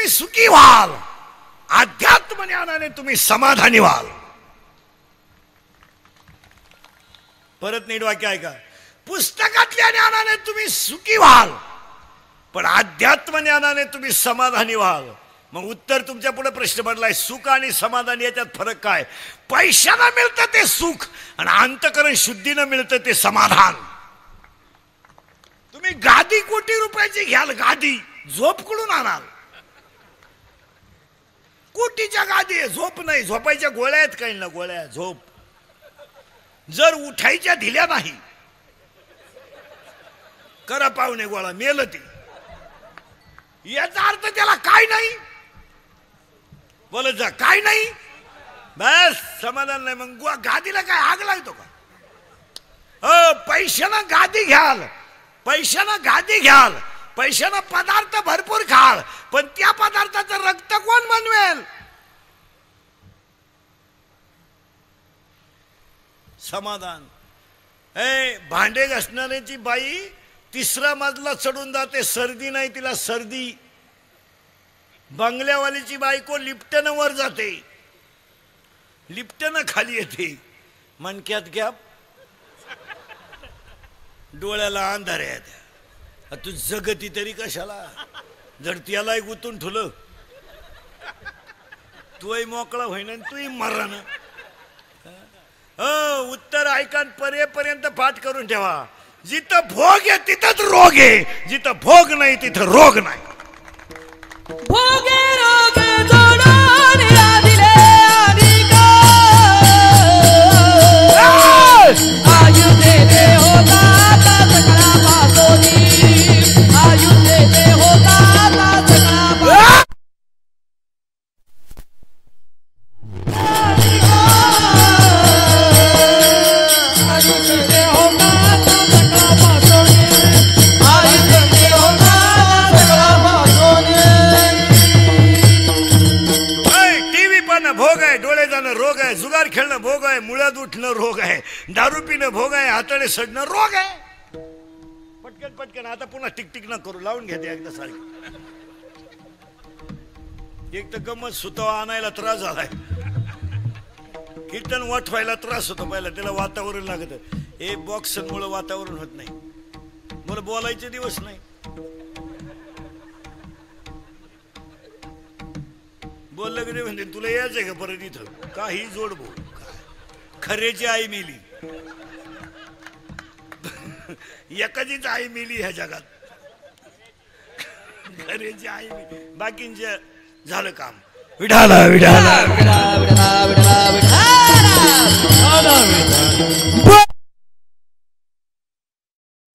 तुम्ही सुखी व्हाल, अध्यात्म ज्ञानाने तुम्ही समाधानी व्हाल. परत नीट वाक्य ऐका. पुस्तकातल्या ज्ञानाने तुम्ही सुखी व्हाल, पण अध्यात्म ज्ञानाने तुम्ही समाधानी व्हाल. मग उत्तर तुमच्या पुढे प्रश्न पडलाय, सुख आणि समाधान याच्यात फरक काय? पैशानं मिळतं ते सुख आणि अंतःकरण शुद्धीनं मिळतं ते समाधान. तुम्ही गादी कोटी रुपयाची घ्याल, गादी झोप कुठून आणाल? कोटीच्या गादी आहे, झोप नाही. झोपायच्या गोळ्या आहेत काही ना, गोळ्या झोप. जर उठायच्या दिल्या नाही, करा पाहुणे गोळा, मेल ती. याचा अर्थ त्याला काय नाही, बोलत जा काय नाही, बस समाधान नाही. मग गादीला काय आग लागतो का? पैशानं गादी घ्याल, पैशानं गादी घ्याल, पैशानं पदार्थ भरपूर खाल, पण त्या पदार्थाचं रक्त कोण बनवेल? समाधान. भांडे घासणाऱ्याची बाई तिसरा मजला चढून जाते, सर्दी नाही तिला, सर्दी. बंगल्यावालीची बायको लिफ्टनं वर जाते, लिफ्टनं खाली येते. मनक्यात गॅप, डोळ्याला अंधार आहेत. तू जगती तरी कशाला? जर त्याला गुंतून ठेवलं, तूही मोकळा होईन आणि तूही मरण. उत्तर ऐका, पर्यंत पाठ करून ठेवा. जिथं भोग आहे तिथंच रोग आहे, जिथं भोग नाही तिथं रोग नाही. भोगे रोग जोडून दिले अधिका, आयु देते होता सकळा पासोनी, आयु देते होता सकळा. भोग आहे, डोळे जाणं रोग आहे, जुगार खेळणं भोग आहे, मुळ्यात उठणं रोग आहे, दारू पिणं भोग आहे, हाताने सडणं रोग आहे. पटकन पटकन आता पुन्हा टिकटिक न करू, लावून घेते एकदा सारखी. एक तर गमत सुतवा आणायला त्रास झालाय, कीर्तन वाटवायला त्रास होतो. पहिला त्याला वातावरण लागत. हे बॉक्समुळे वातावरण होत नाही, मला बोलायचे दिवस नाही. बोललं की म्हणजे तुला यायचंय का परत इथं? काही जोड बोल. खरेची आई मिली, एकाचीच आई मिली ह्या जगात, खरेची आई मिली. बाकींचे झालं काम. विठाला विठाला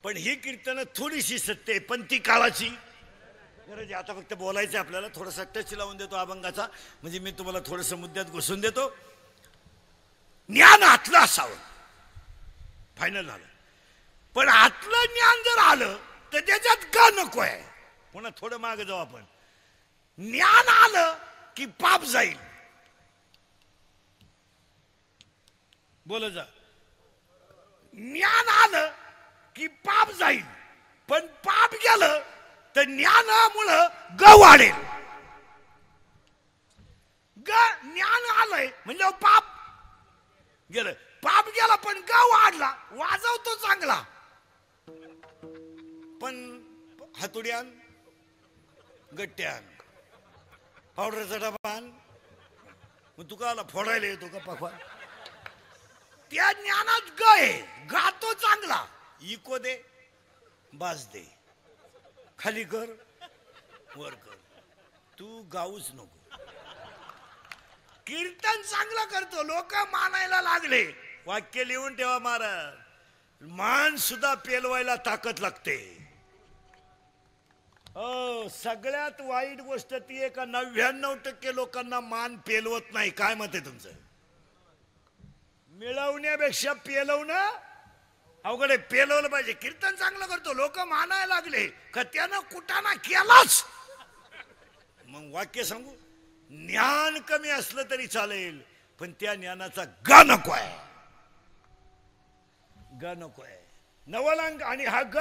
पण ही कीर्तन थोडीशी सत्य आहे, पण ती काळाची गरज. आता फक्त बोलायचं आपल्याला. थोडासा टच लावून देतो अभंगाचा, म्हणजे मी तुम्हाला थोडस मुद्द्यात घुसून देतो. ज्ञान आतलं असावं, फायनल झालं. पण आतलं ज्ञान जर आलं तर त्याच्यात का नको आहे? पुन्हा थोडं मागे जाऊ आपण. ज्ञान आलं की पाप जाईल. बोल जा. ज्ञान आलं की पाप जाईल, पण पाप गेलं तर ज्ञानामुळं ग वाढेल. ज्ञान आलंय म्हणजे पाप गेलं, पाप गेला पण ग वाढला. वाजवतो चांगला, पण हातोड्यान गट्ट्यान पावडरचा डबा आण, मग तू का फोडायला येतो का पापा? त्या ज्ञानात ग आहे, गातो चांगला. इको दे, बास दे, खाली कर, वर कर, तू गाऊच नको. कीर्तन चांगलं करतो, लोक मानायला लागले. वाक्य लिहून ठेवा महाराज. मान सुद्धा पेलवायला ताकद लागते. सगळ्यात वाईट गोष्ट ती आहे का 99% लोकांना मान पेलवत नाही. काय मत आहे तुमचं? मिळवण्यापेक्षा पेलवणं अवघड आहे. पेलवलं पाहिजे. कीर्तन चांगलं करतो, लोक मानायला लागले का त्यानं कुटाणा केलाच. मग वाक्य सांगू, ज्ञान कमी असलं तरी चालेल, पण त्या ज्ञानाचा गा नको आहे, गा नको आहे. नवल आणि हा ग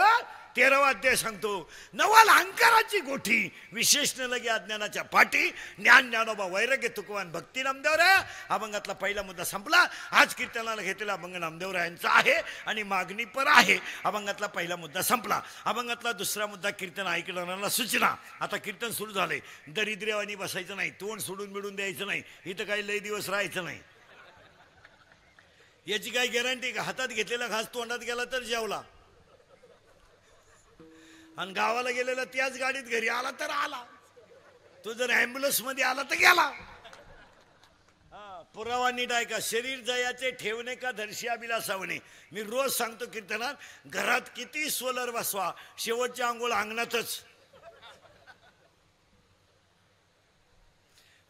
13वा अध्याय सांगतो. नवल अहंकाराची गोठी विशेष न लगे अज्ञानाच्या पाठी ज्ञान ज्ञानोबा वैराग्य तुकवान भक्ती नामदेवराय. अभंगातला पहिला मुद्दा संपला. आज कीर्तनाला घेतलेला अभंग नामदेवरायांचा आहे आणि मागणी पर आहे. अभंगातला पहिला मुद्दा संपला. अभंगातला दुसरा मुद्दा कीर्तन ऐकणाऱ्यांना सूचना. आता कीर्तन सुरू झालंय. दरिद्र्यवानी बसायचं नाही, तोंड सोडून बिडून द्यायचं नाही, इथं काही लई दिवस राहायचं नाही. याची काही गॅरंटी का? हातात घेतलेला घास तोंडात गेला तर जेवला, आणि गावाला गेलेला त्याच गाडीत घरी आला तर आला. तो जर ॲम्ब्युलन्स मध्ये आला तर गेला. पुरावा नीट आहे का? शरीर जयाचे ठेवणे का धरशी अभिलाषावणे. मी रोज सांगतो कीर्तनात, घरात किती सोलर बसवा, शेवटच्या आंघोळ अंगणातच.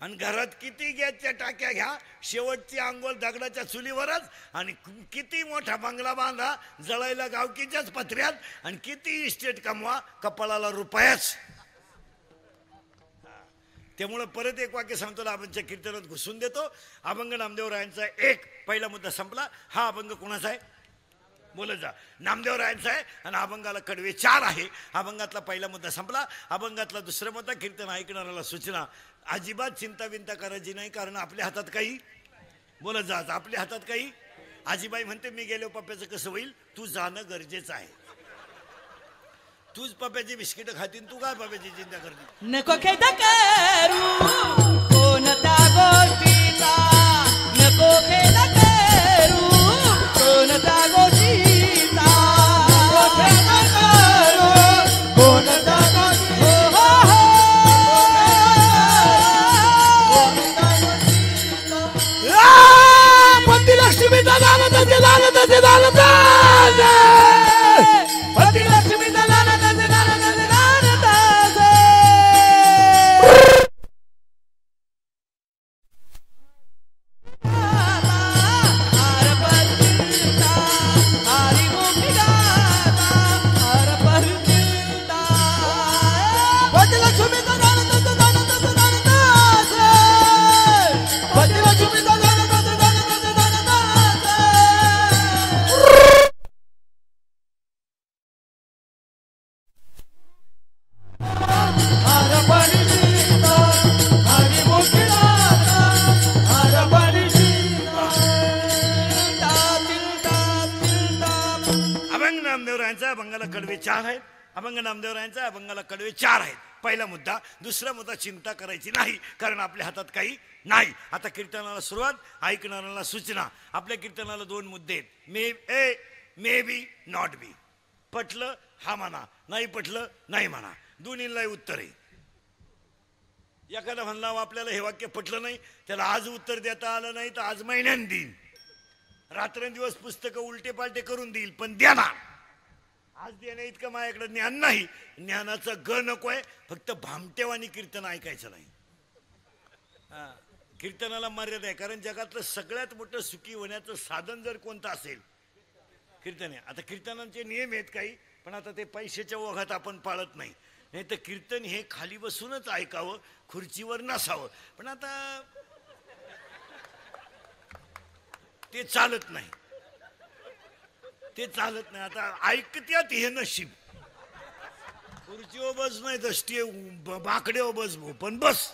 आणि घरात किती गॅसच्या टाक्या घ्या, शेवटची आंघोळ दगडाच्या चुलीवरच. आणि किती मोठा बंगला बांधा, जळायला गावकीच्याच पत्र्यात. आणि किती इस्टेट कमवा, कपाळाला रुपयाच. त्यामुळं परत एक वाक्य सांगतो, आमच्या कीर्तनात घुसून देतो. अभंग नामदेवरायांचा एक पहिला मुद्दा संपला. हा अभंग कोणाचा आहे? बोलत जा. नामदेवरायांचा आहे. आणि अभंगाला कडवे 4 आहे. अभंगातला पहिला मुद्दा संपला. अभंगातला दुसरा मुद्दा कीर्तन ऐकणाऱ्याला सूचना. अजिबात चिंता बिंता करायची नाही, कारण आपल्या हातात काही, बोलत जा, आपल्या हातात काही. आजीबाई म्हणते मी गेलो पप्प्याचं कसं होईल, तू जाणं गरजेचं आहे. तूच पप्प्याची बिस्किट खातीन, तू काय पप्प्याची चिंता करते? नको खेद करू कोणत्या गोष्टीचा, नको खेद करू कोणत्या गोष्टीचा, नको खेद करू कोणत्या गोष्टीचा. पती लक्ष्मीचा दानदाचे दानदाचे दानदाचे, पती लक्ष्मीचा दानदाचे दानदाचे दानदाचे. अभंगाला कडवे 4 आहेत. अभंग नामदेवरायांचा अभंगाला कडवे 4 आहेत. पहिला मुद्दा. दुसरा मुद्दा, चिंता करायची नाही, कारण आपल्या हातात काही नाही. आता कीर्तनाला सुरुवात, ऐकणाऱ्यांना सूचना. आपल्या कीर्तनाला 2 मुद्दे आहेत. May be not be. पटलं हा म्हणा, नाही पटलं नाही म्हणा, दोन्हीला उत्तर आहे. एखादा म्हणला आपल्याला हे वाक्य पटलं नाही, त्याला आज उत्तर देता आलं नाही तर आज महिन्यान देईन, रात्रंदिवस पुस्तकं उलटे पालटे करून देईल, पण द्या ना. आज देण्या इतकं माझ्याकडे ज्ञान नाही. ज्ञानाचा ग नकोय, फक्त भामटेवानी कीर्तन ऐकायचं नाही. कीर्तनाला मर्यादा आहे, कारण जगातलं सगळ्यात मोठं सुखी होण्याचं साधन जर कोणतं असेल, कीर्तन आहे. आता कीर्तनांचे नियम आहेत काही, पण आता ते पैशाच्या ओघात आपण पाळत नाही. नाही तर कीर्तन हे खाली बसूनच ऐकावं, खुर्चीवर नसावं. पण आता ते चालत नाही, ते चालत नाही. आता ऐकत्यात हे नशीब. खुर्चीवर बस नाही, दष्टी बाकड्यावर बस भाऊ, पण बस.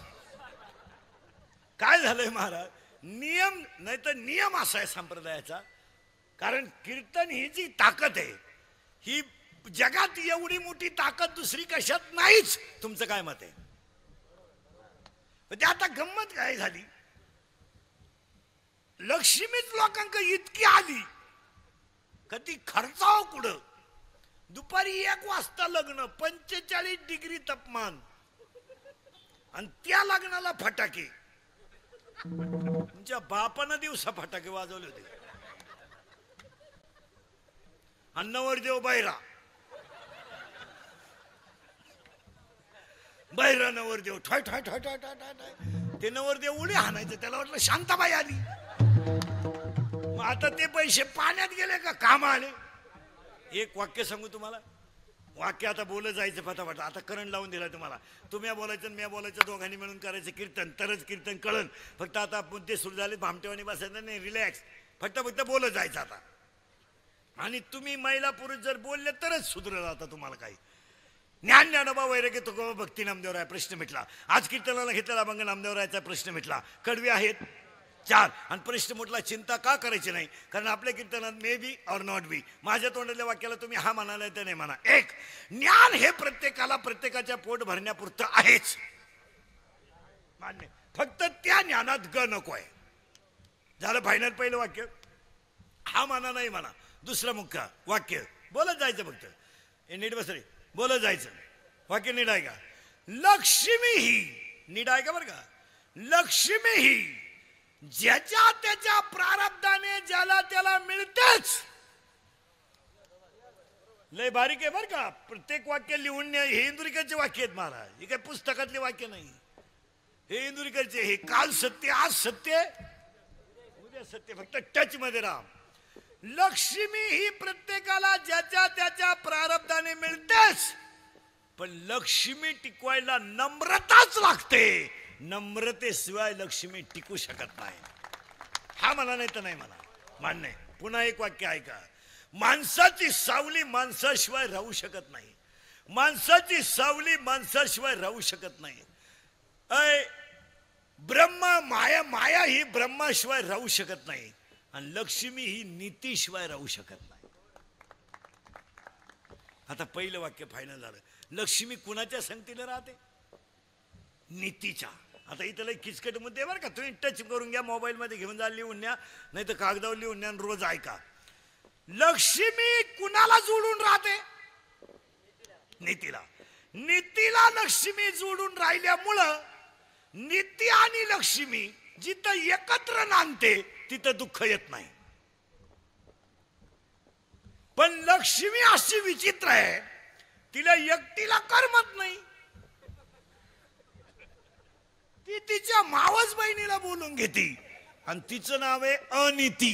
काय झालंय महाराज, नियम नाही तर नियम असा आहे संप्रदायाचा. कारण कीर्तन ही जी ताकद आहे, ही जगात एवढी मोठी ताकद दुसरी कशात नाहीच. तुमचं काय मत आहे? ते आता गंमत काय झाली, लक्ष्मीच लोकांक इतकी आली, कधी खर्चाव कुठं. दुपारी 1 वाजता लग्न, 45 डिग्री तापमान, आणि त्या लग्नाला फटाके. तुमच्या बापानं दिवसा फटाके वाजवले होते. आणि नवरदेव बैरा, बैरा नवरदेव ठॉय ठॉय ठॉय ठॉय ठॉय ठॉय. ते नवरदेव उडी हाणायचं, त्याला वाटलं शांताबाई आली. मग आता ते पैसे पाण्यात गेले का काम आले? एक वाक्य सांगू तुम्हाला, वाक्य आता बोलत जायचं फटाफट. आता करंट लावून दिला तुम्हाला. तुम्ही बोलायचं मी बोलायचं, दोघांनी मिळून करायचं कीर्तन, तरच कीर्तन कळन. फक्त आता मुद्दे सुरू झाले, भामटेवानी बसायचं नाही, रिलॅक्स, फक्त बोलत जायचं. आता आणि तुम्ही महिला पुरुष जर बोलले तरच सुधरल. आता तुम्हाला काही ज्ञान ज्ञानोबा वैराग्य तुकोबा भक्ती नामदेवराय प्रश्न मिटला. आज कीर्तनाला घेतलेला अभंग नामदेवरायाचा प्रश्न मिटला. कडवी आहेत 4 आणि प्रश्न म्हटला चिंता का करायची नाही, कारण आपल्या कीर्तनात may be or not be. माझ्या तोंडातल्या वाक्याला तुम्ही हा म्हणा नाही तर नाही म्हणा. एक, ज्ञान हे प्रत्येकाला प्रत्येकाच्या पोट भरण्यापुरतं आहेच, मान्य. फक्त त्या ज्ञानात ग नको आहे. झालं फायनल. पहिलं वाक्य हा म्हणा नाही म्हणा. दुसरं मुख्य वाक्य बोलत जायचं. फक्त हे नीट बस रे, बोलत जायचं. वाक्य नीट आहे का? लक्ष्मी ही नीट आहे का बरं का? लक्ष्मी ही ज्याच्या त्याच्या प्रारब्धाने ज्याला त्याला मिळतेच. लय बारीक आहे बरं का. प्रत्येक वाक्य लिहून हे इंदुरीकरचे वाक्य आहेत महाराज. हे काही पुस्तकातले वाक्य नाही. हे इंदुरीकरचे. हे काल सत्य, आज सत्य, उद्या सत्य. फक्त टच मध्ये राहा. लक्ष्मी ही प्रत्येकाला ज्याच्या त्याच्या प्रारब्धाने मिळतेच, पण लक्ष्मी टिकवायला नम्रताच लागते. नम्रतेशिवाय लक्ष्मी टिकू शकत नाही. हा म्हणा नाही तर नाही म्हणा, मान्य. पुन्हा एक वाक्य ऐका. माणसाची सावली माणसाशिवाय राहू शकत नाही. माणसाची सावली माणसाशिवाय राहू शकत नाही. ब्रह्मा माया, माया ही ब्रह्माशिवाय राहू शकत नाही. आणि लक्ष्मी ही नीतीशिवाय राहू शकत नाही. आता पहिलं वाक्य फायनल झालं. लक्ष्मी कुणाच्या संगतीला राहते? नीतीच्या. आता इथं लई किचकट मुद्दे बरं का. तुम्ही टच करून घ्या, मोबाईल मध्ये घेऊन जा, लिहून न्या, नाही तर कागदावर लिहून न्या, रोज ऐका. लक्ष्मी कुणाला जोडून राहते? नीतीला. नीतीला लक्ष्मी जोडून राहिल्यामुळं नीती आणि लक्ष्मी जिथं एकत्र नांदते तिथं दुःख येत नाही. पण लक्ष्मी अशी विचित्र आहे, तिला एकटीला करमत नाही. ती तिच्या मावस बहिणीला बोलून घेते आणि तिचं नाव आहे अनिती.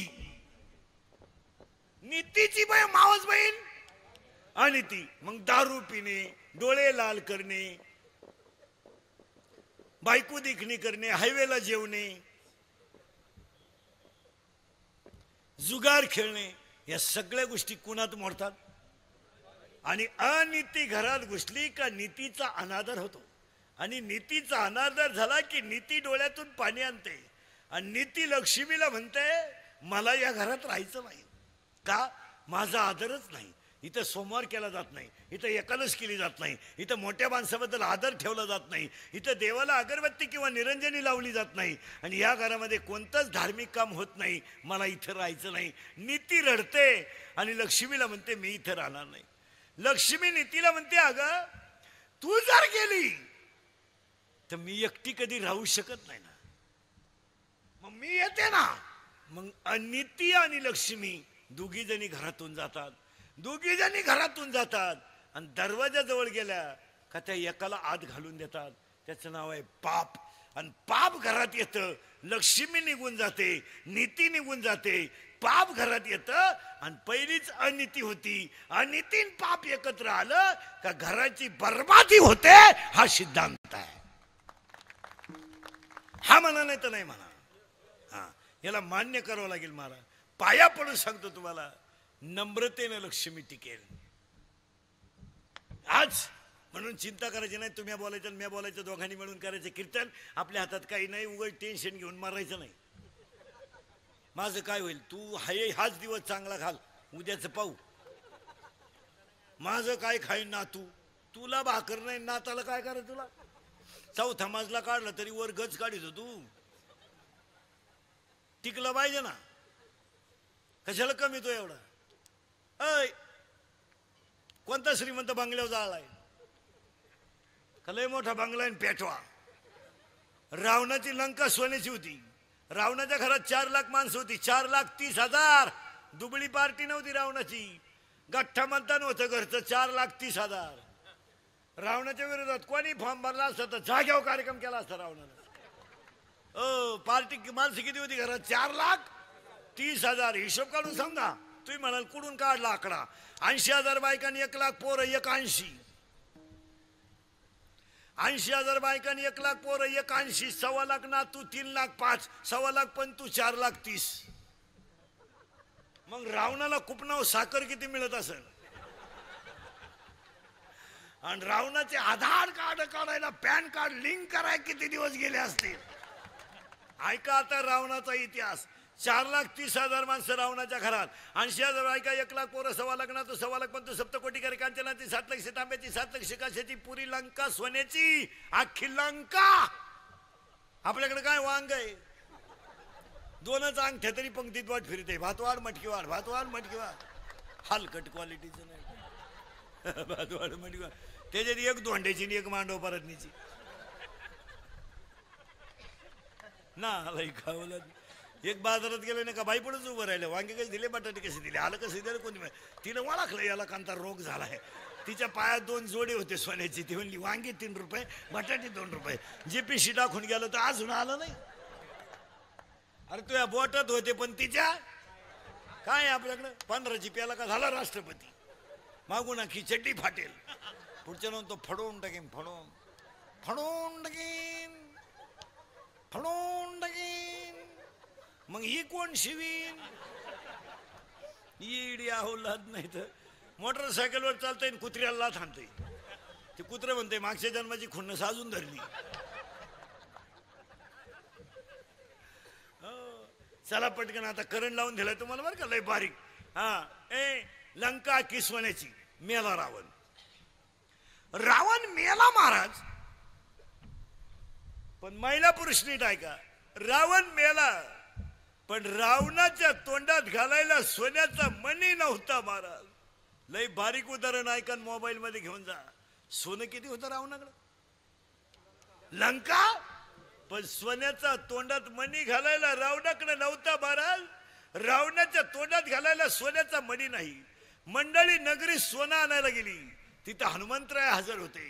नीतीची मावस बहीण अनिती. मग दारू पिणे, डोळे लाल करणे, बायको देखणी करणे, हायवेला जेवणे, जुगार खेळणे, या सगळ्या गोष्टी कुणात मोडतात? आणि अनिती घरात घुसली का नीतीचा अनादर होतो. आणि नीतीचा अनादर झाला की नीती डोळ्यातून पाणी आणते. आणि नीती लक्ष्मीला म्हणते मला या घरात राहायचं नाही. का? माझा आदरच नाही. इथं सोमवार केला जात नाही, इथं एकादश केली जात नाही, इथं मोठ्या माणसाबद्दल आदर ठेवला जात नाही, इथं देवाला अगरबत्ती किंवा निरंजनी लावली जात नाही, आणि या घरामध्ये कोणतंच धार्मिक काम होत नाही. मला इथं राहायचं नाही. नीती रडते आणि लक्ष्मीला म्हणते मी इथं राहणार नाही. लक्ष्मी नीतीला म्हणते अगं तू जर गेली तर मी एकटी कधी राहू शकत नाही ना, मग मी येते ना. मग नीती आणि लक्ष्मी दोघी जणी घरातून जातात. दोघी जणी घरातून जातात आणि दरवाजाजवळ गेल्या का त्या एकाला आत घालून देतात. त्याचं नाव आहे पाप. आणि पाप घरात येतं, लक्ष्मी निघून जाते, नीती निघून जाते, पाप घरात येतं. आणि पहिलीच अनिती होती. अनितीन पाप एकत्र आलं का घराची बर्बादी होते. हा सिद्धांत आहे. हा म्हणा नाही तर नाही म्हणा. हा, याला मान्य करावं लागेल. मला पाया पडून सांगतो तुम्हाला, नम्रतेने लक्ष्मी टिकेल. आज म्हणून चिंता करायची नाही. तुम्ही बोलायचं आणि मी बोलायचं, दोघांनी मिळून करायचं कीर्तन. आपल्या हातात काही नाही. उगाच टेन्शन घेऊन मारायचं नाही. माझं काय होईल? तू हाच दिवस चांगला घाल, उद्याच पाहू. माझं काय खाईन ना तू. तुला भाकर नाही, नाताला काय करायचं? तुला चौथा माजला काढला तरी वर गच काढितो तू. टिकलं पाहिजे ना. कशाला कमी तो एवढा? अय, कोणता श्रीमंत बंगल्यावर जाळलाय का? लय मोठा बंगला आहे पेटवा. रावणाची लंका सोन्याची होती. रावणाच्या घरात 4 लाख माणसं होती. 4,30,000. दुबळी पार्टी नव्हती रावणाची. गठ्ठा मतदान होतं घरचं. 4,30,000. रावणाच्या विरोधात कोणी फॉर्म भरला असता तर जाग्यावर कार्यक्रम केला असता रावणानं. पार्टी माणसं किती होती घरात? 4,30,000. हिशोब काढून सांगा. तुम्ही म्हणाल कुठून काढला आकडा? 80,000 बायकांनी 1 लाख पोरं. 180. 80,000 बायकांनी 1 लाख पोरं. 180. 1.25 लाख नातू. 3,05,000. 1.25 लाख पंतू. 4,30,000. मग रावणाला कुपनाव साखर किती मिळत असेल? आणि रावणाचे आधार कार्ड काढायला पॅन कार्ड लिंक करायला किती दिवस गेले असतील? ऐका आता रावणाचा इतिहास. 4,30,000 माणसं रावणाच्या घरात, 80,000 ऐका, 1,00,000 पोरं, 1.25 लाख, 1.25 पंत, सप्तकोटीकारी कांचनाची, 7 लक्ष तांब्याची, 7 लक्ष काशाची, पुरी लंका सोन्याची, अख्खी लंका. आपल्याकडे काय वांग आहे? 2च अंगठ्या तरी पंक्तीत वाट फिरते. भातवाड मटकीवाड, भातवाड मटकीवाड, हलकट क्वालिटीचं नाही. भातवाड मटकीवाड, त्याच्यात एक धोंड्याची आणि एक मांडव परतनीची ना. खावलं एक बाजारात गेलो नाही का, बाई पुढेच उभं राहिलं. वांगे कसे दिले, बटाटे कसे दिले, आलं कसं दिलं, कोणी तिनं ओळखलं याला कांता रोग झालाय. तिच्या पायात 2 जोडे होते सोन्याची. ती म्हणली वांगे 3 रुपये, बटाटे 2 रुपये. जीपीसी टाकून गेलो तर अजून आलं नाही. अरे तुझ्या बोटात होते पण तिच्या काय आपल्याकडं 15 जीपीला का झाला राष्ट्रपती. मागून आखी चड्डी फाटेल. पुढच्या नंतर फडवून टाकेन, फडवून फडवून टाकेन, फडवून टाकेन. मग ही कोण शिवीन? ईडी आहोलाद नाही तर मोटरसायकलवर चालतंय, कुत्र्याला थांबतंय. ते कुत्रे म्हणते मागच्या जन्माची खुन्नस अजून धरली. चला पटकन आता करंट लावून दिलाय तुम्हाला बरं का, लय बारीक. हा लंका किसवण्याची. मेला रावण. रावण मेला महाराज, पण महिला पुरुष नीट ऐका. रावण मेला पण रावणाच्या तोंडात घालायला सोन्याचा मणी नव्हता महाराज. लय बारीक उदाहरण ऐका, मोबाईल मध्ये घेऊन जा. सोनं किती होतं रावणाकडे? लंका. पण सोन्याचा तोंडात मणी घालायला रावणाकडे नव्हता महाराज. रावणाच्या तोंडात घालायला सोन्याचा मणी नाही. मंडळी नगरी सोनं आणायला गेली. तिथं हनुमंतराय हजर होते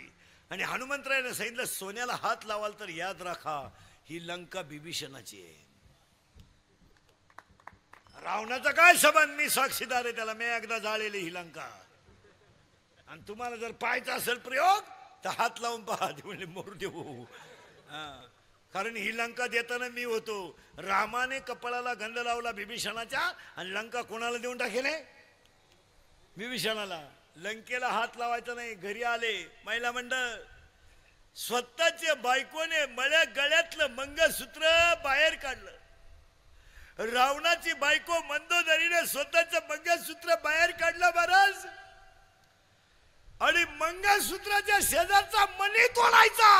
आणि हनुमंतरायाने सांगितलं सोन्याला हात लावाल तर याद राखा ही लंका बिभीषणाची आहे. रावणाचा काय संबंध? मी साक्षीदार आहे त्याला. मी एकदा जाळलेली ही लंका. आणि तुम्हाला जर पाहायचा असेल प्रयोग तर हात लावून पहा. म्हणजे मोरू देऊ. कारण ही लंका देताना मी होतो. रामाने कपाळाला गंध लावला बिभीषणाच्या आणि लंका कोणाला देऊन टाकेले? बिभीषणाला. लंकेला हात लावायचा नाही. घरी आले महिला मंडळ. स्वतःच्या बायकोने मळ्या गळ्यातलं मंगळसूत्र बाहेर काढलं. रावणाची बायको मंदोदरीने स्वतःचं मंगळसूत्र बाहेर काढलं महाराज. आणि मंगळसूत्राच्या शेजारचा मणी तोडायचा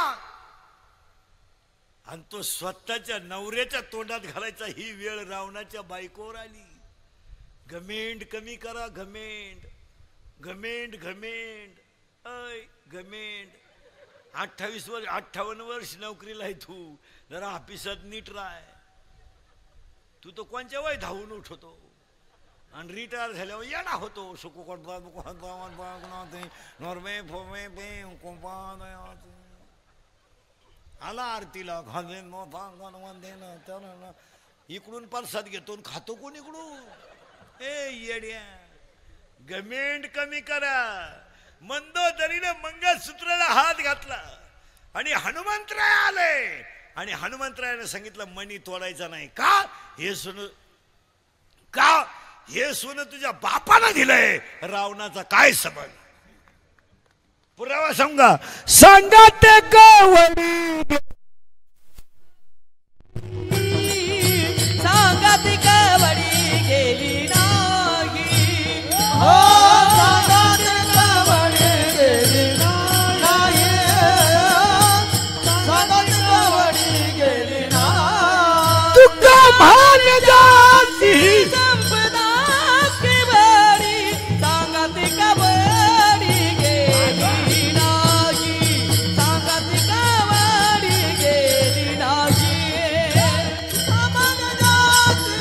आणि तो स्वतःच्या नवऱ्याच्या तोंडात घालायचा. ही वेळ रावणाच्या बायकोवर आली. घमेंड कमी करा. घमेंड घमेंड घमेंड घमेंड. 28 वर्ष 58 वर्ष नोकरीला आहे तू. जरा ऑफिसात नीट राह. तू तो कोणच्या वय धावून उठवतो आणि रिटायर झाल्यावर येणा होतो. आला आरतीला घालेन इकडून प्रसाद घेतो खातो कोण इकडून. येड्या. गमेंड कमी करा. मंदोदरीने मंगळसूत्राला हात घातला आणि हनुमंतराय आले आणि हनुमंतरायाने सांगितलं मणी तोडायचा नाही. का? हे सोनं का? हे सोनं तुझ्या बापानं दिलंय. रावणाचा काय संबंध? पुरावा सांगा. सांगा ते कवडी. सांगा ती कवडी गेली नाही. हो सांगा ती कवडी गेली नाही. सांगा ती कवडी गेली नाही. तुका भान जाती संपदा केवडी. सांगा ती कवडी गेली नाही. सांगा ती कवडी गेली नाही. अमन जाती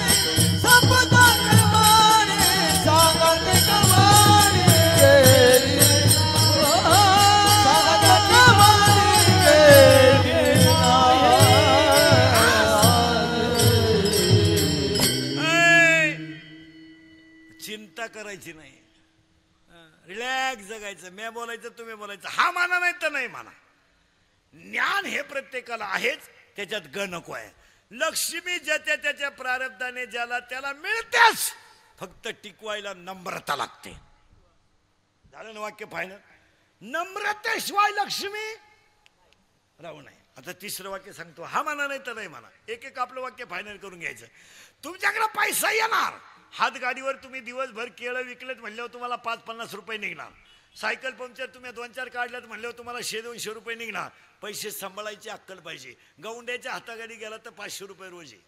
संपदा केवडी. सांगा ती कवडी गेली नाही. सांगा ती कवडी गेली नाही. चिंता करायची नाही. रिलॅक्स जगायचं. मी बोलायचं तुम्ही बोलायचं. हा माना नाही तर नाही माना. ज्ञान हे प्रत्येकाला आहेच. त्याच्यात ग नको आहे. लक्ष्मी ज्याच्या त्याच्या प्रारब्धाने ज्याला त्याला मिळतेच. फक्त टिकवायला नम्रता लागते. झालं ना वाक्य फायनल. नम्रतेशिवाय लक्ष्मी राहू नये. आता तिसरं वाक्य सांगतो. हा म्हणा नाही तर नाही म्हणा. एक एक आपलं वाक्य फायनल करून घ्यायचं. तुमच्याकडे पैसा येणार. हातगाडीवर तुम्ही दिवसभर केळं विकलेत म्हणल्यावर तुम्हाला 5-50 रुपये निघणार. सायकल पंक्चर तुम्ही 2-4 काढल्यात म्हणल्यावर तुम्हाला 100-200 रुपये निघणार. पैसे सांभाळायची अक्कल पाहिजे. गौंड्याच्या हातागाडी गेला तर 500 रुपये रोज आहे.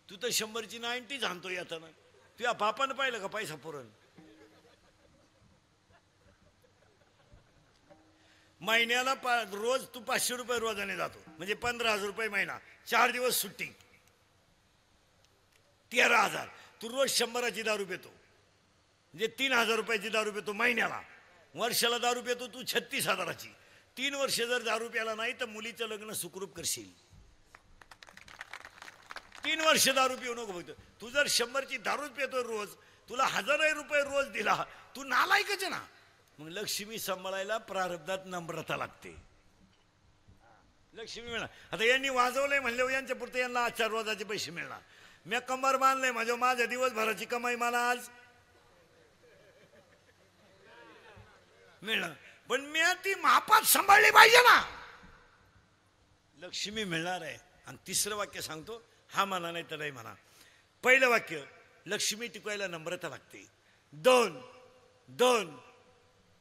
तू तर 100ची 90 आणतो येताना. तुझ्या बापानं पाहिलं का पैसा पुरण. महिन्याला रोज तू 500 रुपये रोजाने जातो म्हणजे 15,000 रुपये महिना. 4 दिवस सुट्टी 13,000. तू रोज 100ची दारू पितो म्हणजे 3,000 रुपयाची दारू पितो महिन्याला. वर्षाला दारू पितो तू 36,000ची. 3 वर्ष जर दारू प्याला नाही तर मुलीचं लग्न सुखरूप करशील. 3 वर्ष दारू पिऊ नको बघतो. तू जर 100ची दारू पितो रोज, तुला 1,000 रुपये रोज दिला, तू नालायकच ना. मग लक्ष्मी सांभाळायला प्रारब्धात नम्रता लागते. लक्ष्मी मिळणार. आता यांनी वाजवलंय म्हणले यांच्या पुरते यांना आज 4 रोजाचे पैसे मिळणार. मी कंबर बांधलंय माझ्या दिवसभराची कमाई मला आज मिळणार. पण मी ती मापात सांभाळली पाहिजे ना. लक्ष्मी मिळणार आहे. आणि तिसरं वाक्य सांगतो. हा म्हणा नाही तर नाही म्हणा. पहिलं वाक्य लक्ष्मी टिकवायला नम्रता लागते. 2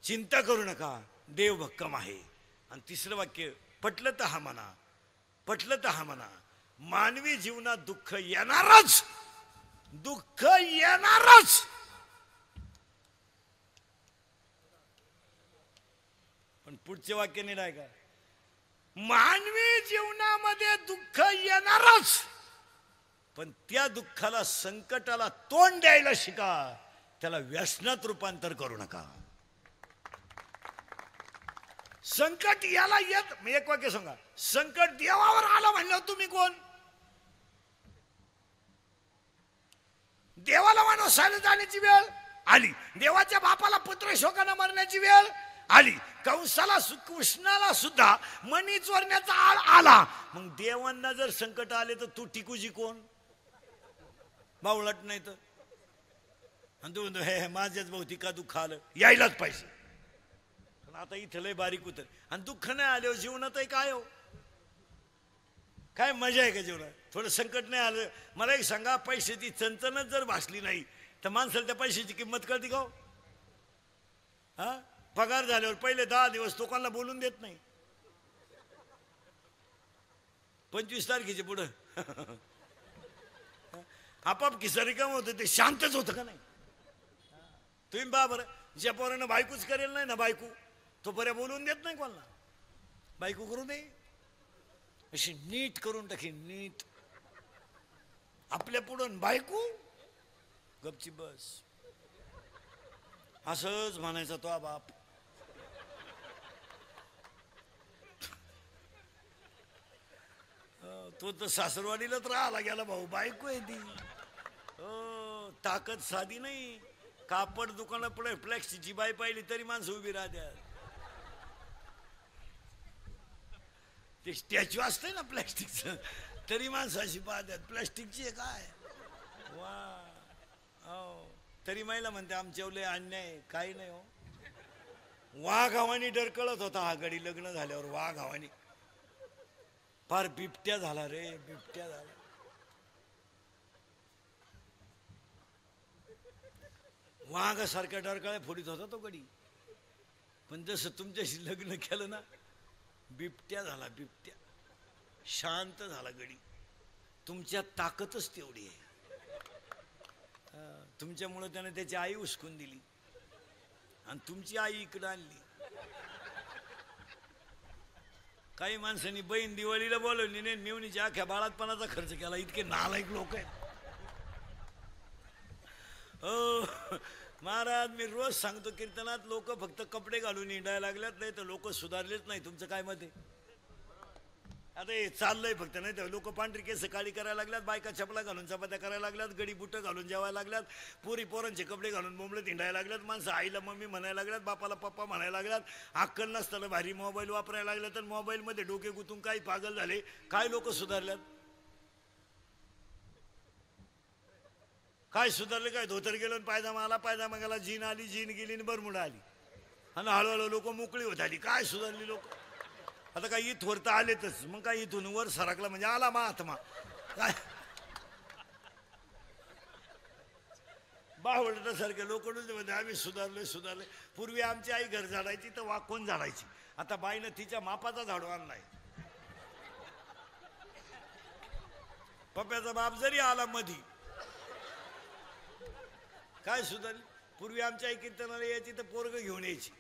चिंता करू नका देव भक्कम आहे. आणि तिसरं वाक्य पटलं तर हा म्हणा, पटलं तर हा म्हणा. मानवी जीवनात दुःख येणारच, दुःख येणारच. पण पुढचे वाक्य नाही आहे का. मानवी जीवनामध्ये दुःख येणारच, पण त्या दुःखाला संकटाला तोंड द्यायला शिका. त्याला व्यसनात रूपांतर करू नका. संकट याला येत. मी एक वाक्य सांगा. संकट देवावर आलं म्हणलं तुम्ही कोण. देवाला माणसाला जाण्याची वेळ आली. देवाच्या बापाला पुत्र शोकानं मरण्याची वेळ आली. कंसाला कृष्णाला सुद्धा मणी चोरण्याचा आळ आला. मग देवांना जर संकट आले तर तू टिकूजी कोण. बावळट नाही तर. आणि तू हे माझ्याच भौतिका दुःख आलं यायलाच पाहिजे. पण आता इथं लय बारीक उतर. आणि दुःख नाही आले जीवनात काय हो. काय मजा आहे का जीवनात. थोडं संकट नाही आलं. मला एक सांगा. पैशाची चणचणच जर भासली नाही तर माणसाला त्या पैशाची किंमत कळते का. हा पगार झाल्यावर पहिले 10 दिवस लोकांना बोलून देत नाही. 25 तारखेचे पुढं आपाप खिसा रिकाम होतं. ते शांतच होतं का नाही. तुम्ही बा बरं. ज्या पोरानं बायकोच करेल नाही ना बायको, तो पर्यंत बोलून देत नाही कोणाला. बायको करू दे अशी नीट करून टाकी. नीट आपल्या पुढं बायको गपची बस. असंच म्हणायचा तो बाप. तो तर सासरवाडीलाच राहायला गेला भाऊ. बायको आहे ती. ताकद साधी नाही. कापड दुकानात पुढे प्लॅस्टिकची बाई पाहिली तरी माणसं उभी राहत्यात. ते स्टॅच्यू असते ना प्लॅस्टिकचं तरी माणसं अशी पाहतात. प्लॅस्टिकची आहे काय वा. हो तरी महिला म्हणते आमच्यावले अन्याय काही नाही हो. वाघावानी डरकळत होता हा गडी. लग्न झाल्यावर वाघावानी फार बिबट्या झाला रे. बिबट्या झाला. वाघासारख्या डरकाळ्या फोडीत होता तो गडी. पण जसं तुमच्याशी लग्न केलं ना बिबट्या झाला. बिबट्या शांत झाला गडी. तुमच्या ताकदच तेवढी आहे. तुमच्यामुळे त्याने त्याची आई उचकून दिली आणि तुमची आई इकडं आणली. काही माणसांनी बहीण दिवाळीला बोलवली नाही. मेवणीच्या अख्या बाळातपणाचा खर्च केला. इतके नालायक लोक आहेत. हो महाराज मी रोज सांगतो कीर्तनात. लोक फक्त कपडे घालून हिंडायला लागल्यात. नाही तर लोक सुधारलेच नाही. तुमचं काय मत आहे. आता हे चाललंय फक्त. नाही तर लोक पांढरी केस काळी करायला लागल्यात. बायका चपला घालून चपात्या करायला लागल्यात. गडी बुटं घालून जेवायला लागल्यात. पोरी पोरांचे कपडे घालून बोंबलत हिंडायला लागल्यात. माणसं आईला मम्मी म्हणायला लागल्यात. बापाला पप्पा म्हणायला लागल्यात. अक्कल नसताना भारी मोबाईल वापरायला लागल्यात. तर मोबाईलमध्ये डोके गुतून काही पागल झाले. काय लोक सुधारल्यात. काय सुधारले काय? धोतर गेलो पायजामा आला, पायजामा गेला, जीन आली, जीन गेली आणि बरमुडा आली आणि हळूहळू लोक मोकळी होत आली. काय सुधारली लोक? आता काय इथवर तर आलेतच, मग काय इथून वर सरकला म्हणजे आला महात्मा. काय बावळटासारखे लोक म्हणजे आम्ही सुधारले. पूर्वी आमची आई घर झाडायची तर वाकून झाडायची, आता बाईनं तिच्या मापाचा झाडू आणलाय. पप्प्याचा बाप जरी आला मधी काय सुधारली? पूर्वी आमची आई कीर्तनाला यायची तर पोरग घेऊन यायची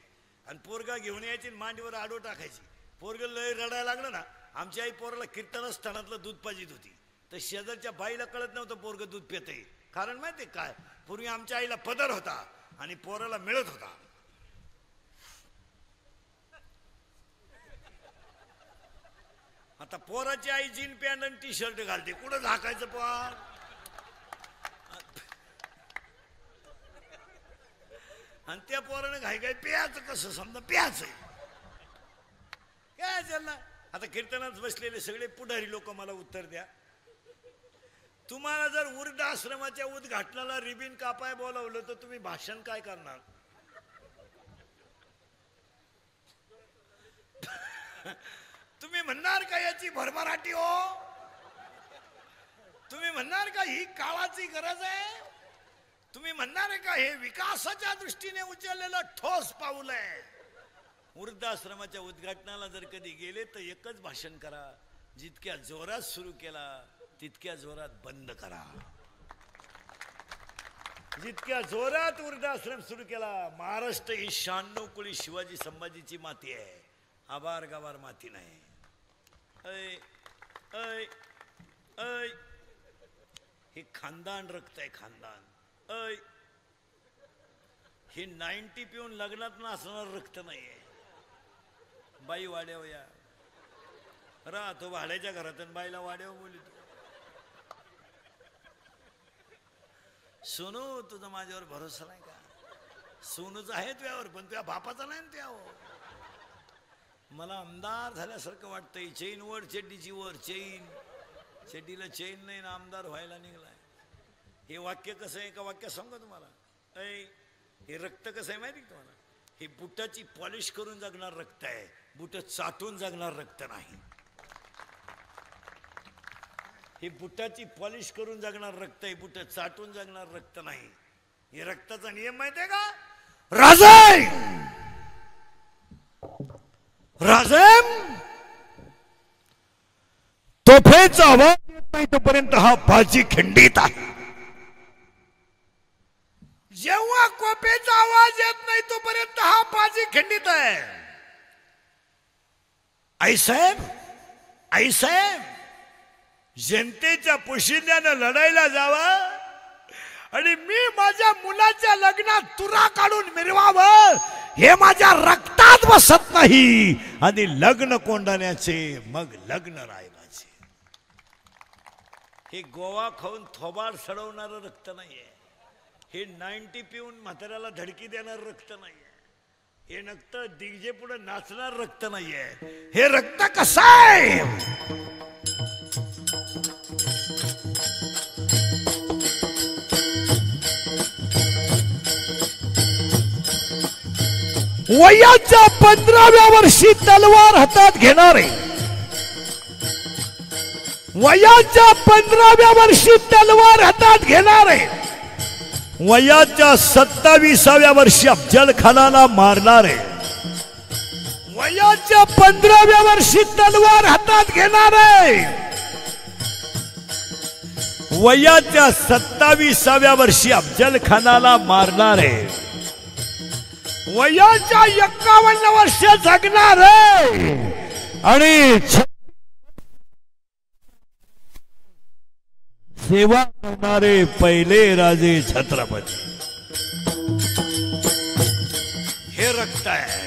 आणि पोरगा घेऊन यायची मांडीवर आडो टाकायची. पोरग लय रडायला लागलं ना, आमची आई पोराला कीर्तनस्थानातलं दूध पाजित होती, तर शेजारच्या बाईला कळत नव्हतं पोरग दूध पितंय. कारण माहिती काय? पूर्वी आमच्या आईला पदर होता आणि पोराला मिळत होता. आता पोराची आई जीन पॅन्ट आणि टी शर्ट घालते, कुठं झाकायचं पण? आणि त्या पोरानं घाई प्यायचं कसं? समजा प्यायचंय काय चालला? आता कीर्तनात बसलेले सगळे पुढारी लोक मला उत्तर द्या, तुम्हाला जर वृद्धाश्रमाच्या उद्घाटनाला रिबीन कापाय बोलावलं तर तुम्ही भाषण काय करणार? तुम्ही म्हणणार का याची भरभराटी हो? तुम्ही म्हणणार का ही काळाची गरज आहे? तुम्ही म्हणणार आहे का हे विकासाच्या दृष्टीने उचललेलं ठोस पाऊल आहे? वृद्धाश्रमाच्या उद्घाटनाला जर कधी गेले तर एकच भाषण करा, जितक्या जोरात सुरू केला तितक्या जोरात बंद करा. जितक्या जोरात वृद्धाश्रम सुरू केला, महाराष्ट्र ही 96 कुळी शिवाजी संभाजीची माती आहे, आभार गाभार माती नाही. ऐ ऐ ऐ हे खानदान रक्त आहे, खानदान. ऐ हे 90 पिऊन लग्नात नसणार रक्त नाहीये. बाई वाड्याव या राहतो भाड्याच्या घरातून बाईला वाड्याव बोलितो. सोनू तुझा माझ्यावर भरोसा नाही का? सोनूच आहे तुझ्यावर, पण तुझ्या बापाचा नाही ना तुझ्यावर. मला आमदार झाल्यासारखं वाटतंय. चेन वर चड्डीची वर चेन, चड्डीला चेन नाही ना आमदार व्हायला निघलाय. हे वाक्य कसं आहे? का वाक्य सांगा तुम्हाला. ऐ हे रक्त कसं आहे माहिती तुम्हाला? हे बुटाची पॉलिश करून जगणार रक्त आहे, बुट चाटून जगणार रक्त नाही. हे बुटाची पॉलिश करून जगणार रक्त आहे, बुट चाटून जगणार रक्त नाही. हे रक्ताचा नियम माहिती आहे का? राजम राजम तोफेचा आवाज येत नाही तोपर्यंत हा बाजी खंडित आहे. जेव्हा कोपेचा आवाज येत नाही तोपर्यंत हा बाजी खंडित आहे. आईसाहेब आईसाहेब जनतेच्या पोशिंद्यानं लढायला जावा आणि मी माझ्या मुलाच्या लग्नात तुरा काढून मिरवावं हे माझ्या रक्तात बसत नाही. आणि लग्न कोंडाण्याचे मग लग्न राहिलाचे. हे गोवा खाऊन थोबाड सडवणारं रक्त नाहीये. हे 90 पिऊन म्हाताऱ्याला धडकी देणार रक्त नाहीये. हे रक्त दिग्जे पुढे नाचणार रक्त नाहीये. हे रक्त कसं आहे? वयाच्या 15व्या वर्षी तलवार हातात घेणारे, वयाच्या 15व्या वर्षी तलवार हातात घेणारे, वयाच्या 27व्या वर्षी अफजल खानाला मारणारे, वयाच्या 15व्या वर्षी तलवार हातात घेणारे, वयाच्या 27व्या वर्षी अफजल खानाला मारणारे, वयाच्या 51 वर्ष जगणारे आणि सेवा करणारे पहिले राजे छत्रपती. हे रक्त आहे.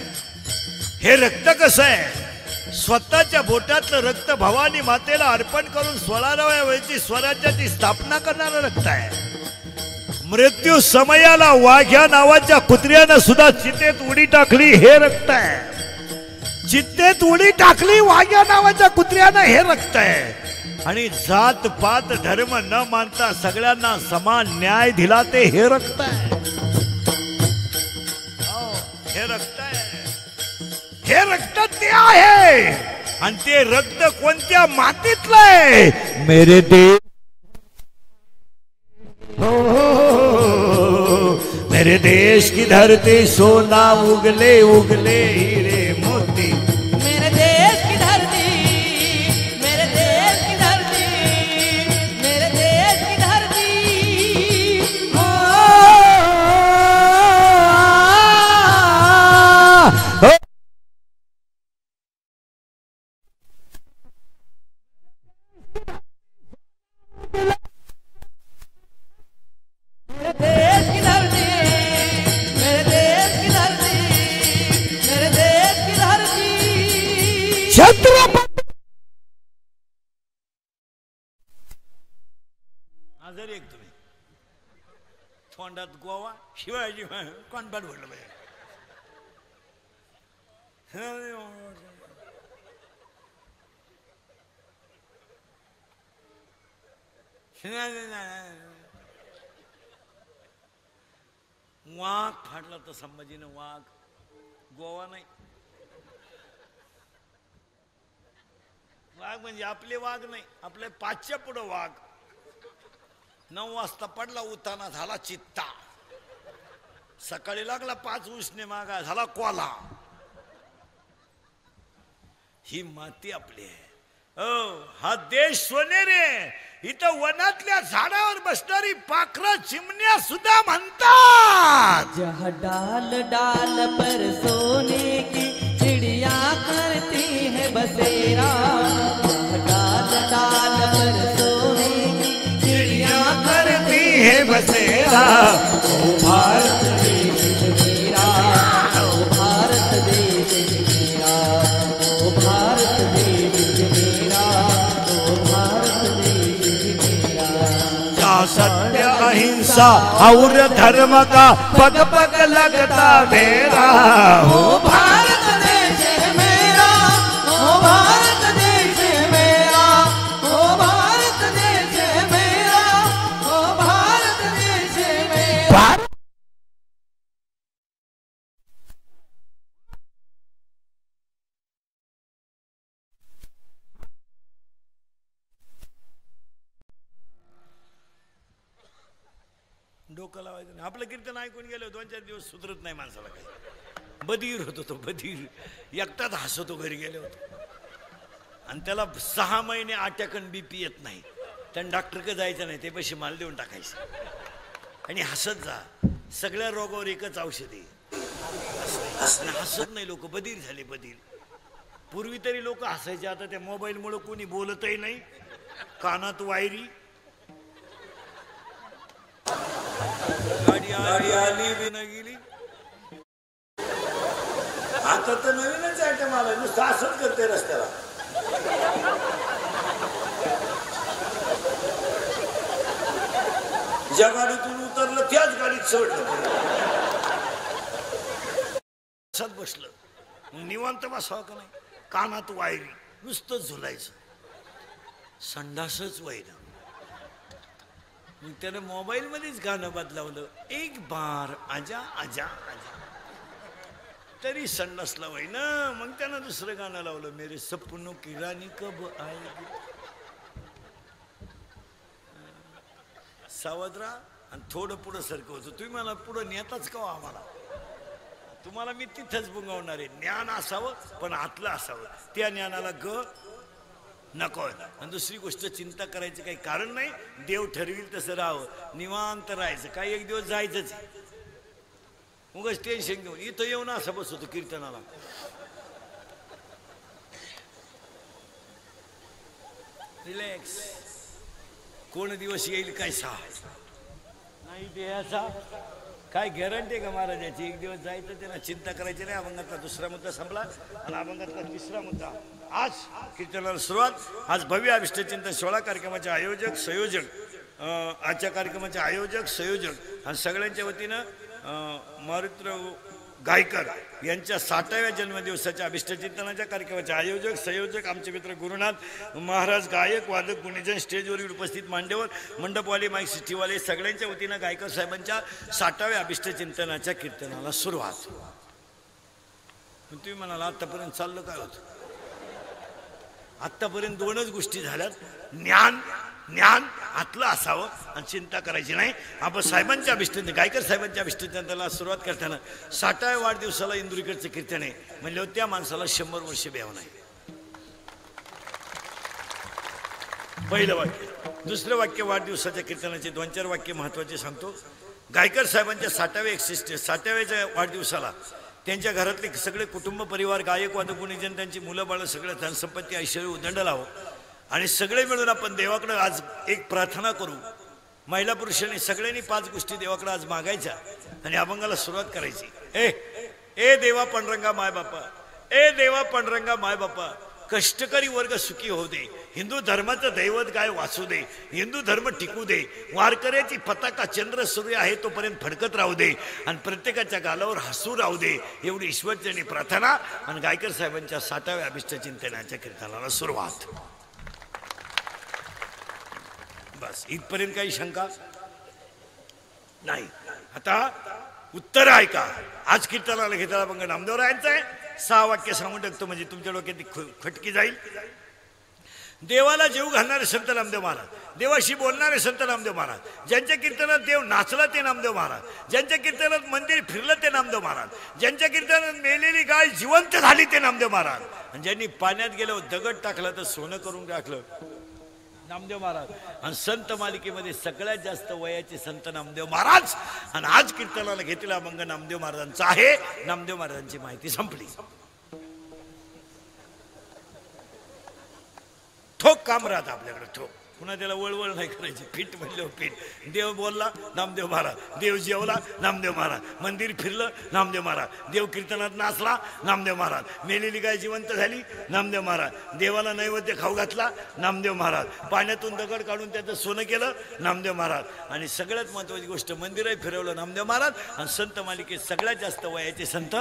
हे रक्त कसं आहे? स्वतःच्या बोटातलं रक्त भवानी मातेला अर्पण करून 16व्या वयाची स्वराज्याची स्थापना करणारं रक्त आहे. मृत्यू समयाला वाघ्या नावाच्या कुत्र्यानं सुद्धा चितेत उडी टाकली, हे रक्त आहे. चितेत उडी टाकली वाघ्या नावाच्या कुत्र्यानं, हे रक्त आहे. आणि जात पात धर्म न मानता सगळ्यांना समान न्याय दिला ते हे रक्त आहे. हे रक्त आहे, हे रक्त ते आहे. आणि ते रक्त कोणत्या मातीतलं आहे? मेरे देश, मेरे देश की धरती सोना उगले उगले हीरे मोती. मेरे देश की धरती, मेरे देश की धरती, मेरे देश की धरती. मेरे देश की धरती, मेरे देश की धरती, मेरे देश की धरती. छत्रपती आजारी एक तुम्ही तोंडात गोवा शिवाजी कोण पाठ बोललं पाहिजे. वाघ फाडला तर संभाजीनं वाघ, गोवा नाही. वाघ म्हणजे आपले वाघ नाही, आपले पाचच्या पुढं वाघ. 9 वाजता पडला उताना झाला चित्ता, सकाळी लागला 5 उसने मागा झाला कोला. ही माती आपली आहे. हा देश सोनेरी. इथं वनातल्या झाडावर बसणारी पाखरं चिमण्या सुद्धा म्हणतात. जहाँ डाल डाल पर सोने की चिड़िया करती है बसेरा. जहाँ डाल डाल पर सोने की चिड़िया करती है बसेरा. ओ भारत देश मेरा, ओ भारत देश मेरा, ओ भारत देश मेरा, ओ भारत देश मेरा. जहाँ सत्य अहिंसा और धर्म का पग पग लगता मेरा. ओ भारत देश मेरा, ओ भारत देश मेरा, ओ भारत देश मेरा, ओ भारत देश मेरा. डोकं लावायचं नाही. आपलं कीर्तन ऐकून गेलो 2-4 दिवस सुधरत नाही माणसाला. काही बधीर होतो तो, बधीर. एकटाच हसतो घरी गेले होतो. आणि त्याला 6 महिने अटॅकन BP येत नाही. त्यानं डॉक्टरकडे जायचं नाही, ते पैसे माल देऊन टाकायचे आणि हसत जा. सगळ्या रोगावर एकच औषध आहे. हसत नाही लोक, बधीर झाले बधीर. पूर्वी तरी लोक हसायचे, आता त्या मोबाईलमुळे कोणी बोलतही नाही. कानात वायरी. गाडी आली बी न गेली. आता तर नवीनच आहे. मला नुसतं असंच करते रस्त्याला. ज्या गाडीतून उतरलं त्याच गाडीत सोडलं. असंच बसलं निवांत बसावं का नाही. कानात वायरी, नुसतं झुलायचं. संडासच वाईना. मग त्यानं मोबाईल मध्येच गाणं बदलावलं. एक बार आजा आजा आजा. तरी संडासला वाईना. मग त्यानं दुसरं गाणं लावलं. मेरे सपनों की रानी कब आएगी. सावधरा. आणि थोडं पुढं सरकं होतं. तुम्ही मला पुढं नेताच का आम्हाला. तुम्हाला मी तिथंच बुंगवणार आहे. ज्ञान असावं पण आतलं असावं. त्या ज्ञानाला नको. आणि दुसरी गोष्ट, चिंता करायचं काही कारण नाही. देव ठरविल तसं राहावं. निवांत राहायचं. काही एक दिवस जायचंच. उगाच टेन्शन घेऊन इथं येऊन असं बसवतो कीर्तनाला. रिलॅक्स. कोण दिवस येईल काय नाही द्यायचा. काय गॅरंटी आहे का महाराजाची. एक दिवस जायचं, त्यांना चिंता करायची नाही. अभंगातला 2रा मुद्दा संपला आणि अभंगातला 3रा मुद्दा. आज कीर्तनाला सुरुवात. आज भव्य अभिष्टचिंतन 16 कार्यक्रमाचे आयोजक संयोजक, आजच्या कार्यक्रमाचे आयोजक संयोजक आणि सगळ्यांच्या वतीनं मारुतीराव गायकर यांच्या 60व्या जन्मदिवसाच्या अभिष्टचिंतनाच्या कार्यक्रमाचे आयोजक संयोजक आमचे मित्र गुरुनाथ महाराज, गायक वादक गुणीजन, स्टेजवरील उपस्थित मांडेवर, मंडपवाले, माईक सिस्टीवाले सगळ्यांच्या वतीनं गायकर साहेबांच्या 60व्या अभिष्टचिंतनाच्या कीर्तनाला सुरुवात. तुम्ही म्हणाला आतापर्यंत चाललं काय होतं? आतापर्यंत दोनच गोष्टी झाल्यात, ज्ञान ज्ञान आतलं असावं आणि चिंता करायची नाही. आपण साहेबांच्या अभिष्ट गायकर साहेबांच्या अभिष्टचिंतनाला सुरुवात करताना 60व्या वाढदिवसाला इंदुरीकडचं कीर्तन आहे म्हणजे त्या माणसाला 100 वर्ष ब्याव नाही. पहिलं वाक्य. दुसरं वाक्य वाढदिवसाच्या कीर्तनाचे 2-4 वाक्य महत्वाचे सांगतो. गायकर साहेबांच्या 60व्या वाढदिवसाला त्यांच्या घरातले सगळे कुटुंब परिवार, गायक वादक गुणीजन, त्यांची मुलं बाळ, सगळं धनसंपत्ती ऐश्वर्य उदंड लावो आणि सगळे मिळून आपण देवाकडे आज एक प्रार्थना करू. महिला पुरुषांनी सगळ्यांनी 5 गोष्टी देवाकडे आज मागायच्या आणि अभंगाला सुरुवात करायची. ए देवा पांडुरंगा माय बापा, ए देवा पांडुरंगा माय बापा, कष्टकरी वर्ग सुखी होऊ दे, हिंदू धर्माचं दैवत गाय वाचू दे, हिंदू धर्म टिकू दे, वारकऱ्याची पताका चंद्र सूर्य आहे तोपर्यंत फडकत राहू दे आणि प्रत्येकाच्या गालावर हसू राहू दे, एवढी ईश्वरचरणी प्रार्थना. आणि गायकर साहेबांच्या 60व्या अभिष्टचिंतनाच्या कीर्तनाला सुरुवात. बस इथपर्यंत काही शंका नाही. आता उत्तर ऐका. आज कीर्तनाला घेतला अभंग नामदेवरायांचा आहे. 6 वाक्य सांगून टाकतो म्हणजे तुमच्या डोक्यात खटकी जाईल. देवाला जीव घालणारे संत नामदेव महाराज, देवाशी बोलणारे संत नामदेव महाराज, ज्यांच्या कीर्तनात देव नाचला ते नामदेव महाराज, ज्यांच्या कीर्तनात मंदिर फिरलं ते नामदेव महाराज, ज्यांच्या कीर्तनात मेलेली गाय जिवंत झाली ते नामदेव महाराज, आणि ज्यांनी पाण्यात गेल्यावर दगड टाकला तर सोनं करून टाकलं नामदेव महाराज. आणि संत मालिकेमध्ये सगळ्यात जास्त वयाचे संत नामदेव महाराज. आणि आज कीर्तनाला घेतलेला अभंग नामदेव महाराजांचा आहे. नामदेव महाराजांची माहिती संपली. ठोक काम राहतं आपल्याकडे, ठोक. पुन्हा त्याला वळवळ नाही करायची. पीठ म्हणलं पीठ. देव बोलला नामदेव महाराज, देव जेवला नामदेव महाराज, मंदिर फिरलं नामदेव महाराज, देव कीर्तनात नाचला नामदेव महाराज, मेलेली गाय जिवंत झाली नामदेव महाराज, देवाला नैवेद्य खाऊ घातला नामदेव महाराज, पाण्यातून दगड काढून त्याचं सोनं केलं नामदेव महाराज, आणि सगळ्यात महत्वाची गोष्ट मंदिरही फिरवलं नामदेव महाराज. आणि संत मालिकेत सगळ्यात जास्त वयाचे संत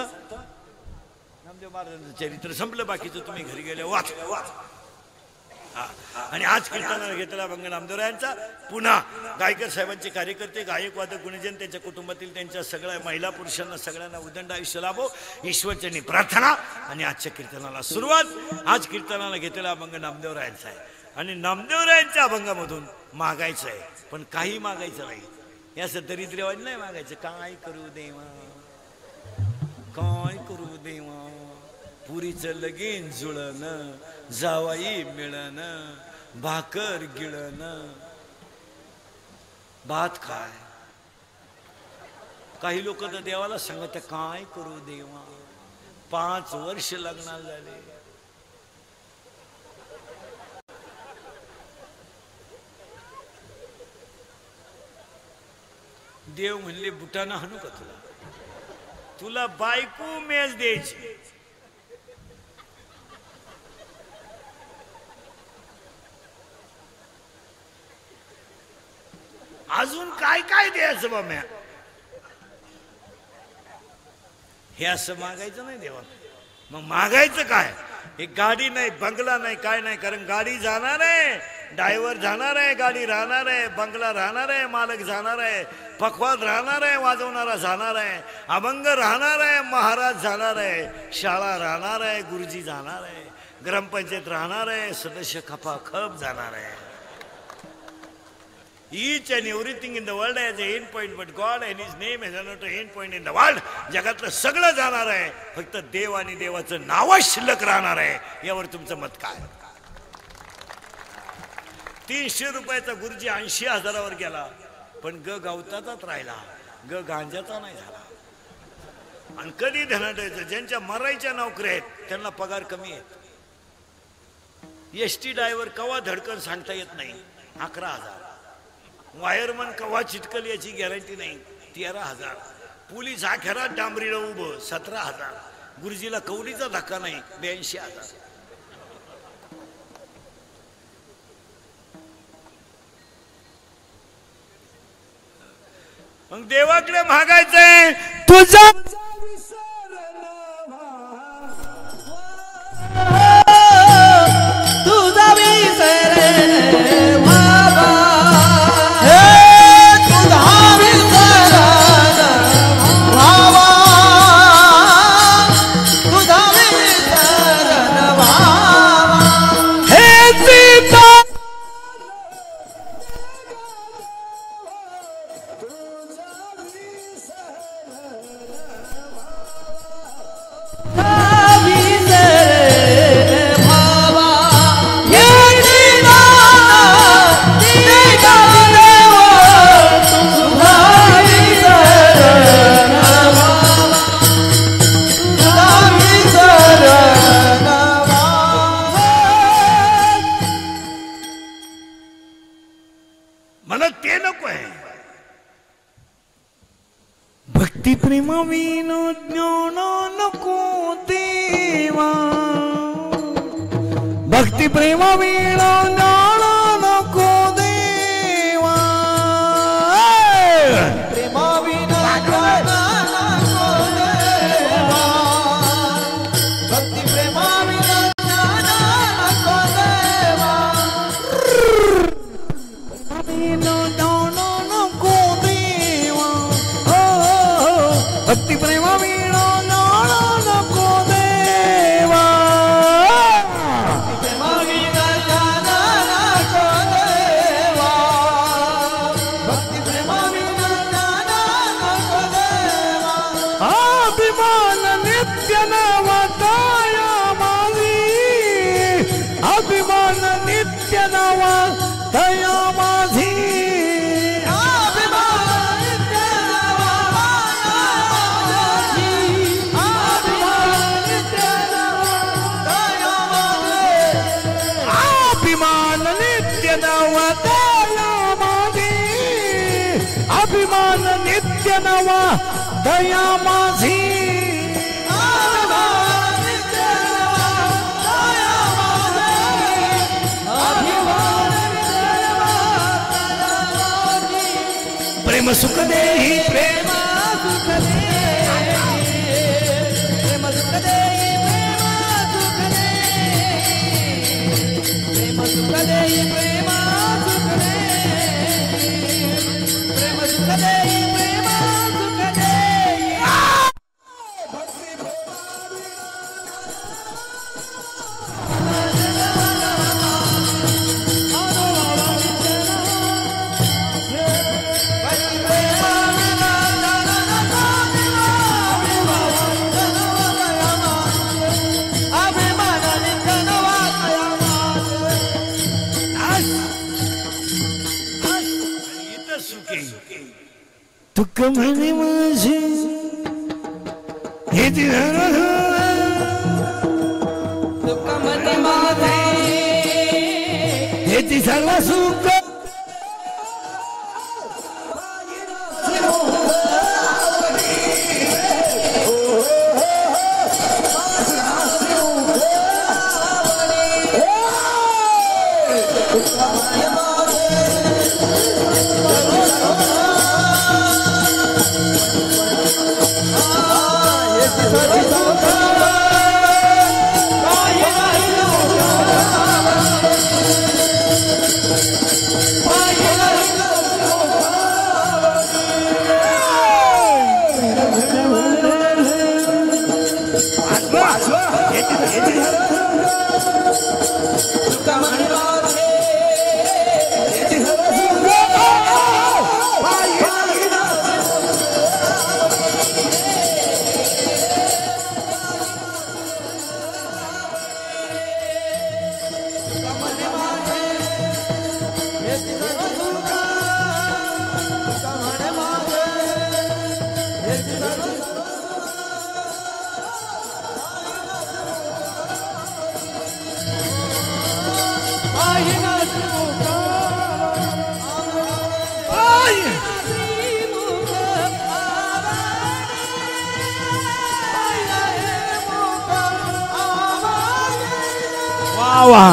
नामदेव महाराजांचं चरित्र संपलं. बाकीचं तुम्ही घरी गेले वाच. आणि आज कीर्तनाला घेतला अभंग नामदेवरायांचा. पुन्हा गायकर साहेबांचे कार्यकर्ते, गायक वादक गुणीजन, त्यांच्या कुटुंबातील त्यांच्या सगळ्या महिला पुरुषांना सगळ्यांना उदंड आयुष्य लाभो, ईश्वरचरणी प्रार्थना. आणि आजच्या कीर्तनाला सुरुवात. आज कीर्तनाला घेतलेला अभंग नामदेवरायांचा आहे. आणि नामदेवरायांच्या अभंगामधून मागायचं आहे, पण काही मागायचं नाही. हे असं दरिद्र्यवान नाही मागायचं. काय करू देवा, काय करू देवा, पुरीचं लगीन जुळणं, जावाई मिळणं, भाकर गिळणं, भात खाय. काही लोक तर देवाला सांगत काय करू देवा, 5 वर्ष लग्नाला झाले. देव म्हणले बुटाना हाणू का तुला, तुला बायको मेज द्यायची. अजून काय काय द्यायचं बा म्या. हे असं मागायचं नाही देवा. मग मागायचं काय? एक गाडी नाही, बंगला नाही, काय नाही. कारण गाडी जाणार आहे, ड्रायव्हर जाणार आहे, गाडी राहणार आहे, बंगला राहणार आहे, मालक जाणार आहे, पखवाद राहणार आहे, वाजवणारा जाणार आहे, अभंग राहणार आहे, महाराज जाणार आहे, शाळा राहणार आहे, गुरुजी जाणार आहे, ग्रामपंचायत राहणार आहे, सदस्य खपाखप जाणार आहे. Each and everything in the world has an end point, but God and His name has another end point in the world. जगातलं सगळं जाणार आहे, फक्त देव आणि देवाचं नावच शिल्लक राहणार आहे. यावर तुमचं मत काय? 300 रुपयाचा गुरुजी 80,000वर गेला, पण ग गावताचाच राहिला, ग गांजाचा नाही झाला. आणि कधी धनाढ्याचं ज्यांच्या मरायच्या नोकऱ्या आहेत त्यांना पगार कमी आहेत. एसटी ड्रायव्हर कवा धडकन सांगता येत नाही, 11,000. वायरमन कवा चिटकल याची गॅरंटी नाही, 13,000. पोलीस आखेरात डांबरीला उभं, 17,000. गुरुजीला कवडीचा धक्का नाही, 82,000. मग देवाकडे मागायचंय तुझा विषय भक्ती प्रेम विन ज्ञान नको देवा भक्ती प्रेम विन ज्ञान नको देवा प्रेम विना ज्ञान नको देवा भक्ती प्रेम विना ज्ञान नको देवा विन ज्ञान नको देवा भक्ती प्रेम विन ज्ञान नको देवा प्रेम विना ज्ञान नको देवा भक्ती प्रेम विना ज्ञान नको देवा अभिमान नित्य नवताया माझी अभिमान नित्य नवताया माझी अभिमान नित्य नवताया माझी अभिमान नित्य नवताया माझी प्रेम सुख देही प्रेम सुख दे प्रेम सुख दे प्रेम सुख दे प्रेम सुख दे प्रेम सुख दे प्रेम सुख दे तुक म्हणे माझे हे तुका मने माझे हे सर्व सुख वा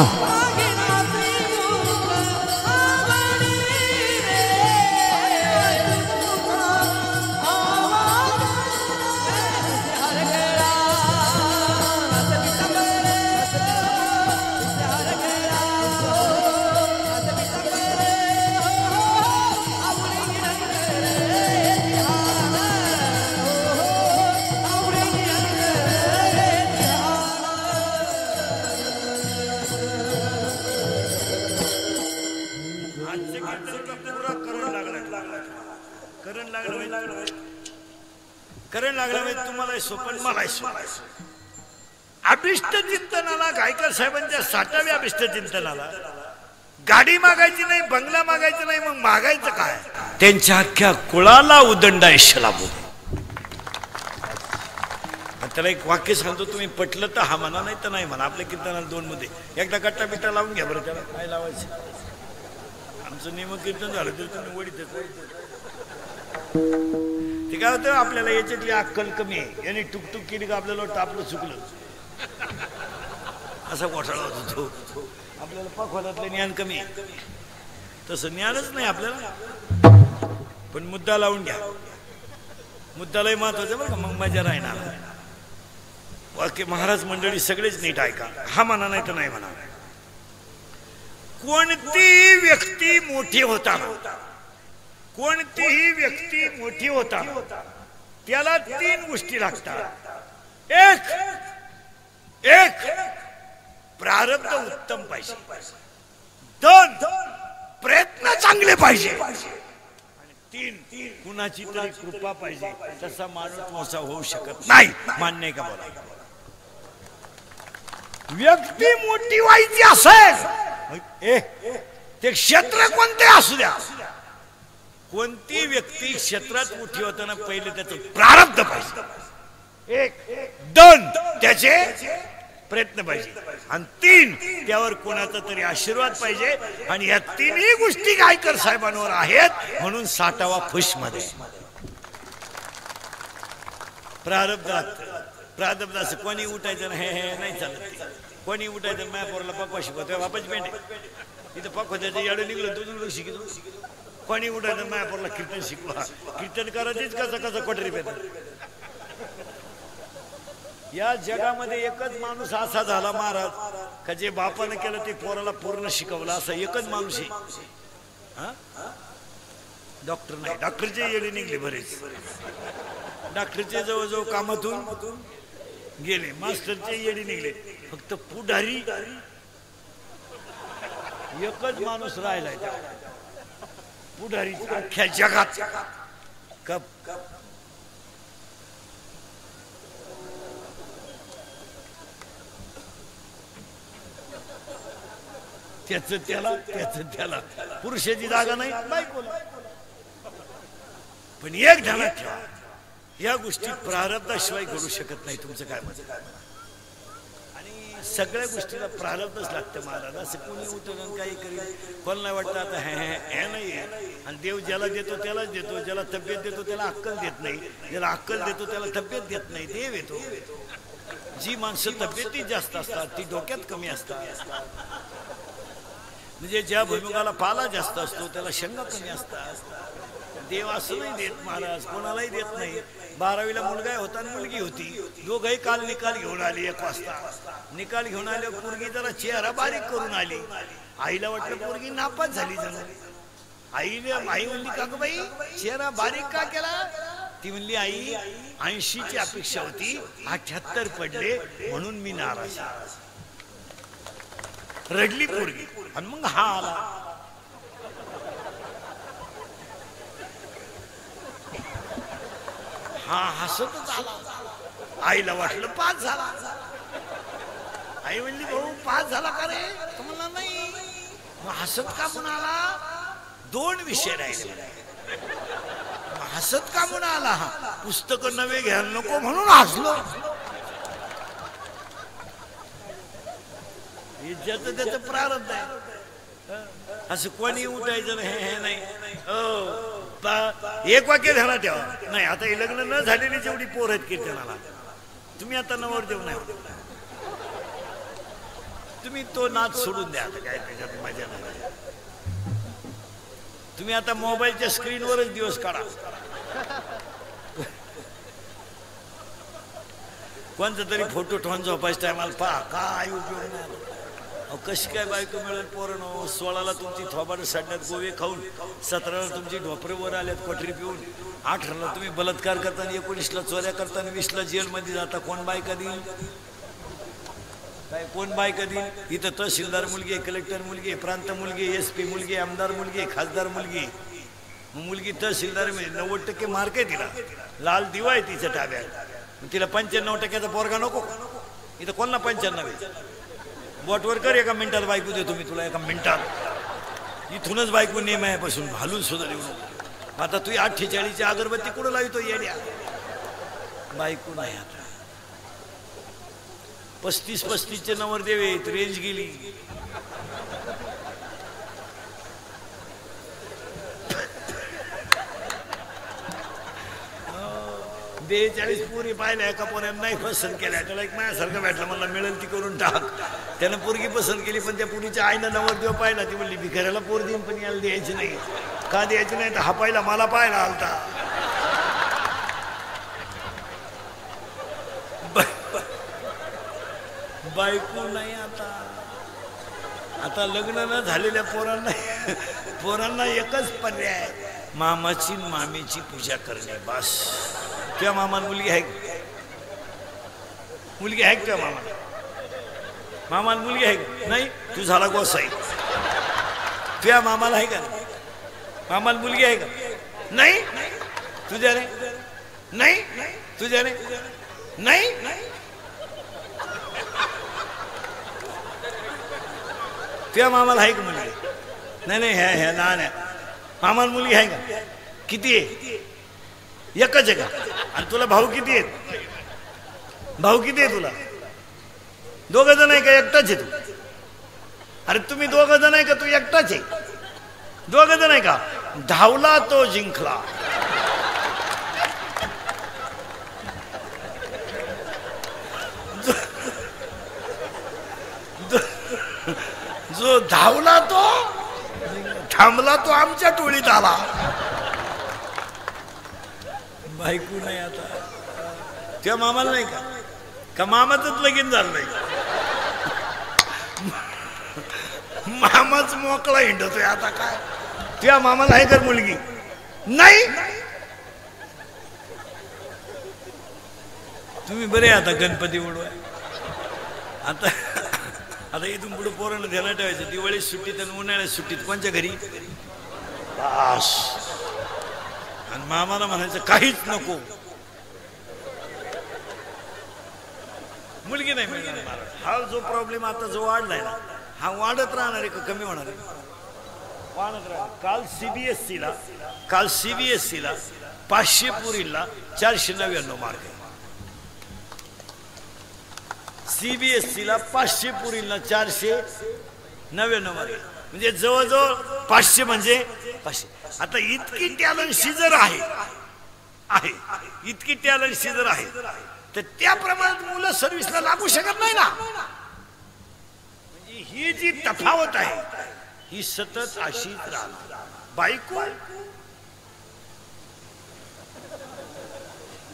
करण लागला तुम्हाला सोपन मला अभिष्ट चिंतनाला गायकर साहेबांच्या 60व्या अभिष्ट चिंतनाला गाडी मागायची नाही बंगला मागायचा नाही मग मागायचं काय त्यांच्या अख्ख्या कुळाला उदंडायश लाभू त्याला एक वाक्य सांगतो तुम्ही पटलं तर हा म्हणा नाही तर नाही म्हणा आपल्या कीर्तनाला 2 मध्ये एकदा गट्टा बिट्टा लावून घ्या बरं त्याला काय लावायचं आमचं नियम कीर्तन झालं तर तुम्ही वडीत ते ते काय होतं आपल्याला याच्यातली अक्कल कमी आहे, याने टुकटुक केली का आपल्याला वाटतं आपलं चुकलं, असा घोटाळा होतो तो. आपल्याला पखवादातलं ज्ञान कमी आहे, तसं ज्ञानच नाही आपल्याला. पण मुद्दा लावून घ्या, मुद्दालाही महत्वाचं बरं का, मग मजा राहणार. वाक्य महाराज मंडळी सगळेच नीट ऐका, हा म्हणा नाही तर नाही म्हणा. कोणती व्यक्ती मोठी होताना, कोणतीही व्यक्ती मोठी होताना त्याला 3 गोष्टी लागतात. एक प्रारब्ध उत्तम पाहिजे, 2 प्रयत्न चांगले पाहिजे, 3 कुणाची तरी कृपा पाहिजे. तसा माणूस मोठा होऊ शकत नाही. मान्य का बोला? व्यक्ती मोठी व्हायची असेल ते क्षेत्र कोणते असू द्या, कोणती व्यक्ती क्षेत्रात मोठी होताना पहिले त्याचं प्रारब्ध पाहिजे, 1 2 त्याचे प्रयत्न पाहिजे, आणि 3 त्यावर कोणाचा तरी आशीर्वाद पाहिजे. आणि या 3ही गोष्टी गायकर साहेबांवर आहेत, म्हणून 60वा फुश मध्ये प्रारब्ध असं कोणी उठायचं नाही, हे नाही चालत. कोणी उठायचं माझ्या पोराला पक्वा शिकवतो, बापाची पेंट इथं पक्वा त्याचं याडं निघलं तुझं शिकतो. कोणी उठायचं माझ्या पोराला कीर्तन शिकवा, कीर्तन करायचीच कसं कोटरी पेट. या जगामध्ये एकच माणूस असा झाला महाराज का जे बापानं केलं ते पोराला पूर्ण शिकवलं, असा एकच माणूस आहे. डॉक्टर नाही, डॉक्टरचे येडे निघले बरेच, डॉक्टरचे जवळजवळ कामातून गेले, मास्टरचे येडे निघले, फक्त पुढारी एकच माणूस राहिलाय पुढारी अख्ख्या जगात. त्याला पुरुषाची जागा नाही बायकोला. पण एक ध्यानात ठेवा, या गोष्टी प्रारब्धाशिवाय घडू शकत नाही. तुमचं काय मत? आणि सगळ्या गोष्टीला प्रारब्धच लागतं महाराज. असं कोणी उठून काही करेल, कोण नाही वाटतं आता हे नाही आहे. आणि देव ज्याला देतो त्यालाच देतो, ज्याला तब्येत देतो त्याला अक्कल देत नाही, ज्याला अक्कल देतो त्याला तब्येत देत नाही. देव येतो. जी माणसं तब्येतीत जास्त असतात ती डोक्यात कमी असतात. म्हणजे ज्या भुईमुगाला पाला जास्त असतो त्याला शेंगा कमी असतात. देव असं नाही देत महाराज, कोणालाही देत नाही. 12वीला मुलगा होता आणि मुलगी होती, दोघंही काल निकाल घेऊन आले. 1 वाजता निकाल घेऊन आले, पोरगी जरा चेहरा बारीक करून आली. आईला वाटलं पोरगी नापास झाली जणू. आई म्हणली का ग बाई चेहरा बारीक का केला? ती म्हणली आई 80ची अपेक्षा होती, 78 पडले म्हणून मी नाराज. रडली पोरगी आणि मग हा आला. हा हसतच आला. आईला वाटलं पास झाला. आई म्हणली भाऊ पास झाला का रे? तो म्हणला नाही. मग हसत का म्हणून आला? 2 विषय राहिले. हसत का म्हणून आला? हा पुस्तक नवे घ्यायला नको म्हणून हसलो. ज्याचं त्याचं प्रारब्ध आहे. असं कोणी उठायचं हे नाही. एक वाक्य ध्यानात ठेवा. नाही आता हे लग्न न झालेली जेवढी पोर आहेत कीर्तनाला, तुम्ही आता नवरदेव नाही, तुम्ही तो नाच सोडून द्या. आता काय त्याच्यात मजा नाही. तुम्ही आता मोबाईलच्या स्क्रीनवरच दिवस काढा. कोणता तरी फोटो ठेवून झोपायच्या टायमाला पहा, काय उपयोग नाही. कशी काय बायको मिळेल पोरण? 16ला तुमची थोबाड साडण्यात गोवे खाऊन, 17ला तुमची ढोपरेवर आल्यात कोठरी पिऊन, 18ला तुम्ही बलात्कार करताना, 19ला चोऱ्या करताना, 20ला जेलमध्ये जाता. कोण बायका देईल? काय कोण बायका देईल? इथं तहसीलदार मुलगी आहे, कलेक्टर मुलगी आहे, प्रांत मुलगी, SP मुलगी, आमदार मुलगी, खासदार मुलगी. मुलगी तहसीलदार म्हणजे 90% मार्क आहे तिला, लाल दिवा आहे तिच्या ताब्यात. तिला 95% पोरगा नको. इथं कोणला 95 आहे? बोटवर कर, एका मिनिटाला बायको देतो मी तुला, एका मिनिटात. इथूनच बायको नेम आहे पासून घालून सुद्धा देऊ नको. आता तू 48ची अगरबत्ती कुठं लावतो येड्या? बायको नाही. आता 35चे नवरदेव आहेत, रेंज गेली. 42 पुरी पाहिल्या एका पोऱ्यानं नाही पसंत केल्या. त्याला एक माझ्यासारखं भेटलं, मला मिळेल ती करून टाक. त्यानं पोरगी पसंत केली, पण त्या पुरीच्या आईनं नवरदेव पाहिला. ती म्हणली भिकाऱ्याला पोर देईन पण याला द्यायची नाही. का द्यायची नाही तर हा पाहिला मला पाहिला आलता. बायको नाही आता लग्न न झालेल्या पोरांना एकच पर्याय, मामाची मामीची पूजा करणे बस. तुझ्या मामाला मुलगी आहे तुझ्या मामाला मुलगी आहे नाही? तू झाला गोसाई. तुझ्या मामाला आहे का? मामाला मुलगी आहे का? नाही. तुझ्या रे नाही. तुझ्या रे नाही. तुझ्या मामाला आहे का मुलगी? नाही. ह्या लहान आहे. मामाला मुलगी आहे का? किती आहे? एकच आहे का? आणि तुला भाऊ किती आहेत? भाऊ किती आहे तुला? 2 जण आहे का एकटाच आहे तू? अरे तुम्ही 2 जण आहे का तू एकटाच आहे? 2 जण आहे का? धावला तो जिंकला. जो धावला तो थांबला तो आमच्या टोळीत आला. बायको नाही आता. त्या मामाला नाही का मामाचंच लगीन झालं नाही? मामाच मोकळा हिंडतोय आता काय. त्या मामाला आहे का मुलगी? नाही. तुम्ही बरे आता गणपती उडवाय. आता इथून पुढे पोरांना ध्यानात ठेवायचं, दिवाळी सुट्टीत आणि उन्हाळ्यात सुट्टीत कोणच्या घरी बास. आणि मामाला म्हणायचं काहीच नको, मुलगी नाही मिळणार. हा जो प्रॉब्लेम आता जो वाढलाय ना, हा वाढत राहणार आहे का कमी होणार आहे? वाढत राहणार. काल सीबीएसईला 500 पुरीला 499 मार्क आहे. सीबीएसईला 500 पुरीला 499 मार्क, म्हणजे जवळजवळ 500 म्हणजे 500. आता इतकी टॅलेंट सीजर आहे इतकी टॅलेंट सीजर आहे, तर त्या प्रमाणात मुलं सर्व्हिसला लागू शकत नाही ना. म्हणजे ही जी तफावत आहे ही सतत अशीच राहणार. बायको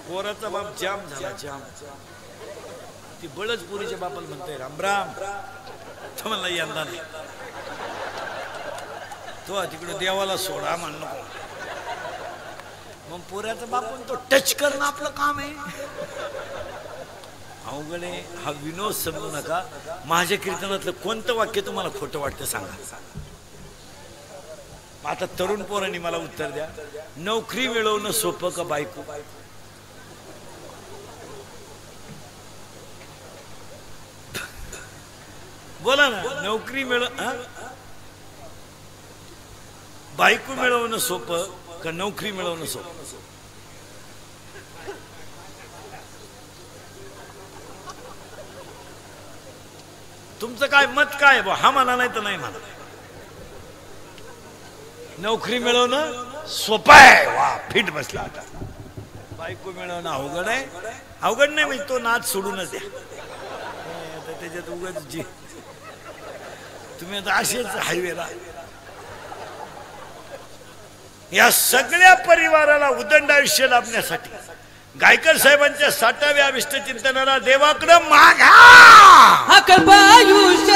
पोराचा बाप जाम झाला, जाम. ती बळच पुरीच्या बापाला म्हणते रामराम. तो म्हणला यंदा नाही, तो तिकडे देवाला सोडा म्हण नको. मग पोऱ्याचा बाप तो टच करणं आपलं काम आहे. अवघड आहे. हा विनोद समजू नका. माझ्या कीर्तनातलं कोणतं वाक्य तुम्हाला खोटं वाटतं सांगा. आता तरुण पोरांनी मला उत्तर द्या. नोकरी मिळवणं सोपं का बायको? बोला ना. नोकरी बायको मिळवणं सोपं का नोकरी मिळवणं सोपं? तुमचं काय मत काय? हा म्हणा नाही तर नाही म्हणा. नोकरी मिळवणं सोपं आहे. वा, फिट बसला. आता बायको मिळवणं अवघड आहे. अवघड नाही म्हणजे तो नाद सोडूनच द्या. त्याच्यात उगाच जी तुम्ही आता असेच हायवेला. या सगळ्या परिवाराला उदंड आयुष्य लाभण्यासाठी गायकर साहेबांच्या 60व्या अभिष्ट चिंतनाला देवाकडे मागा. हा कल्पायुष्य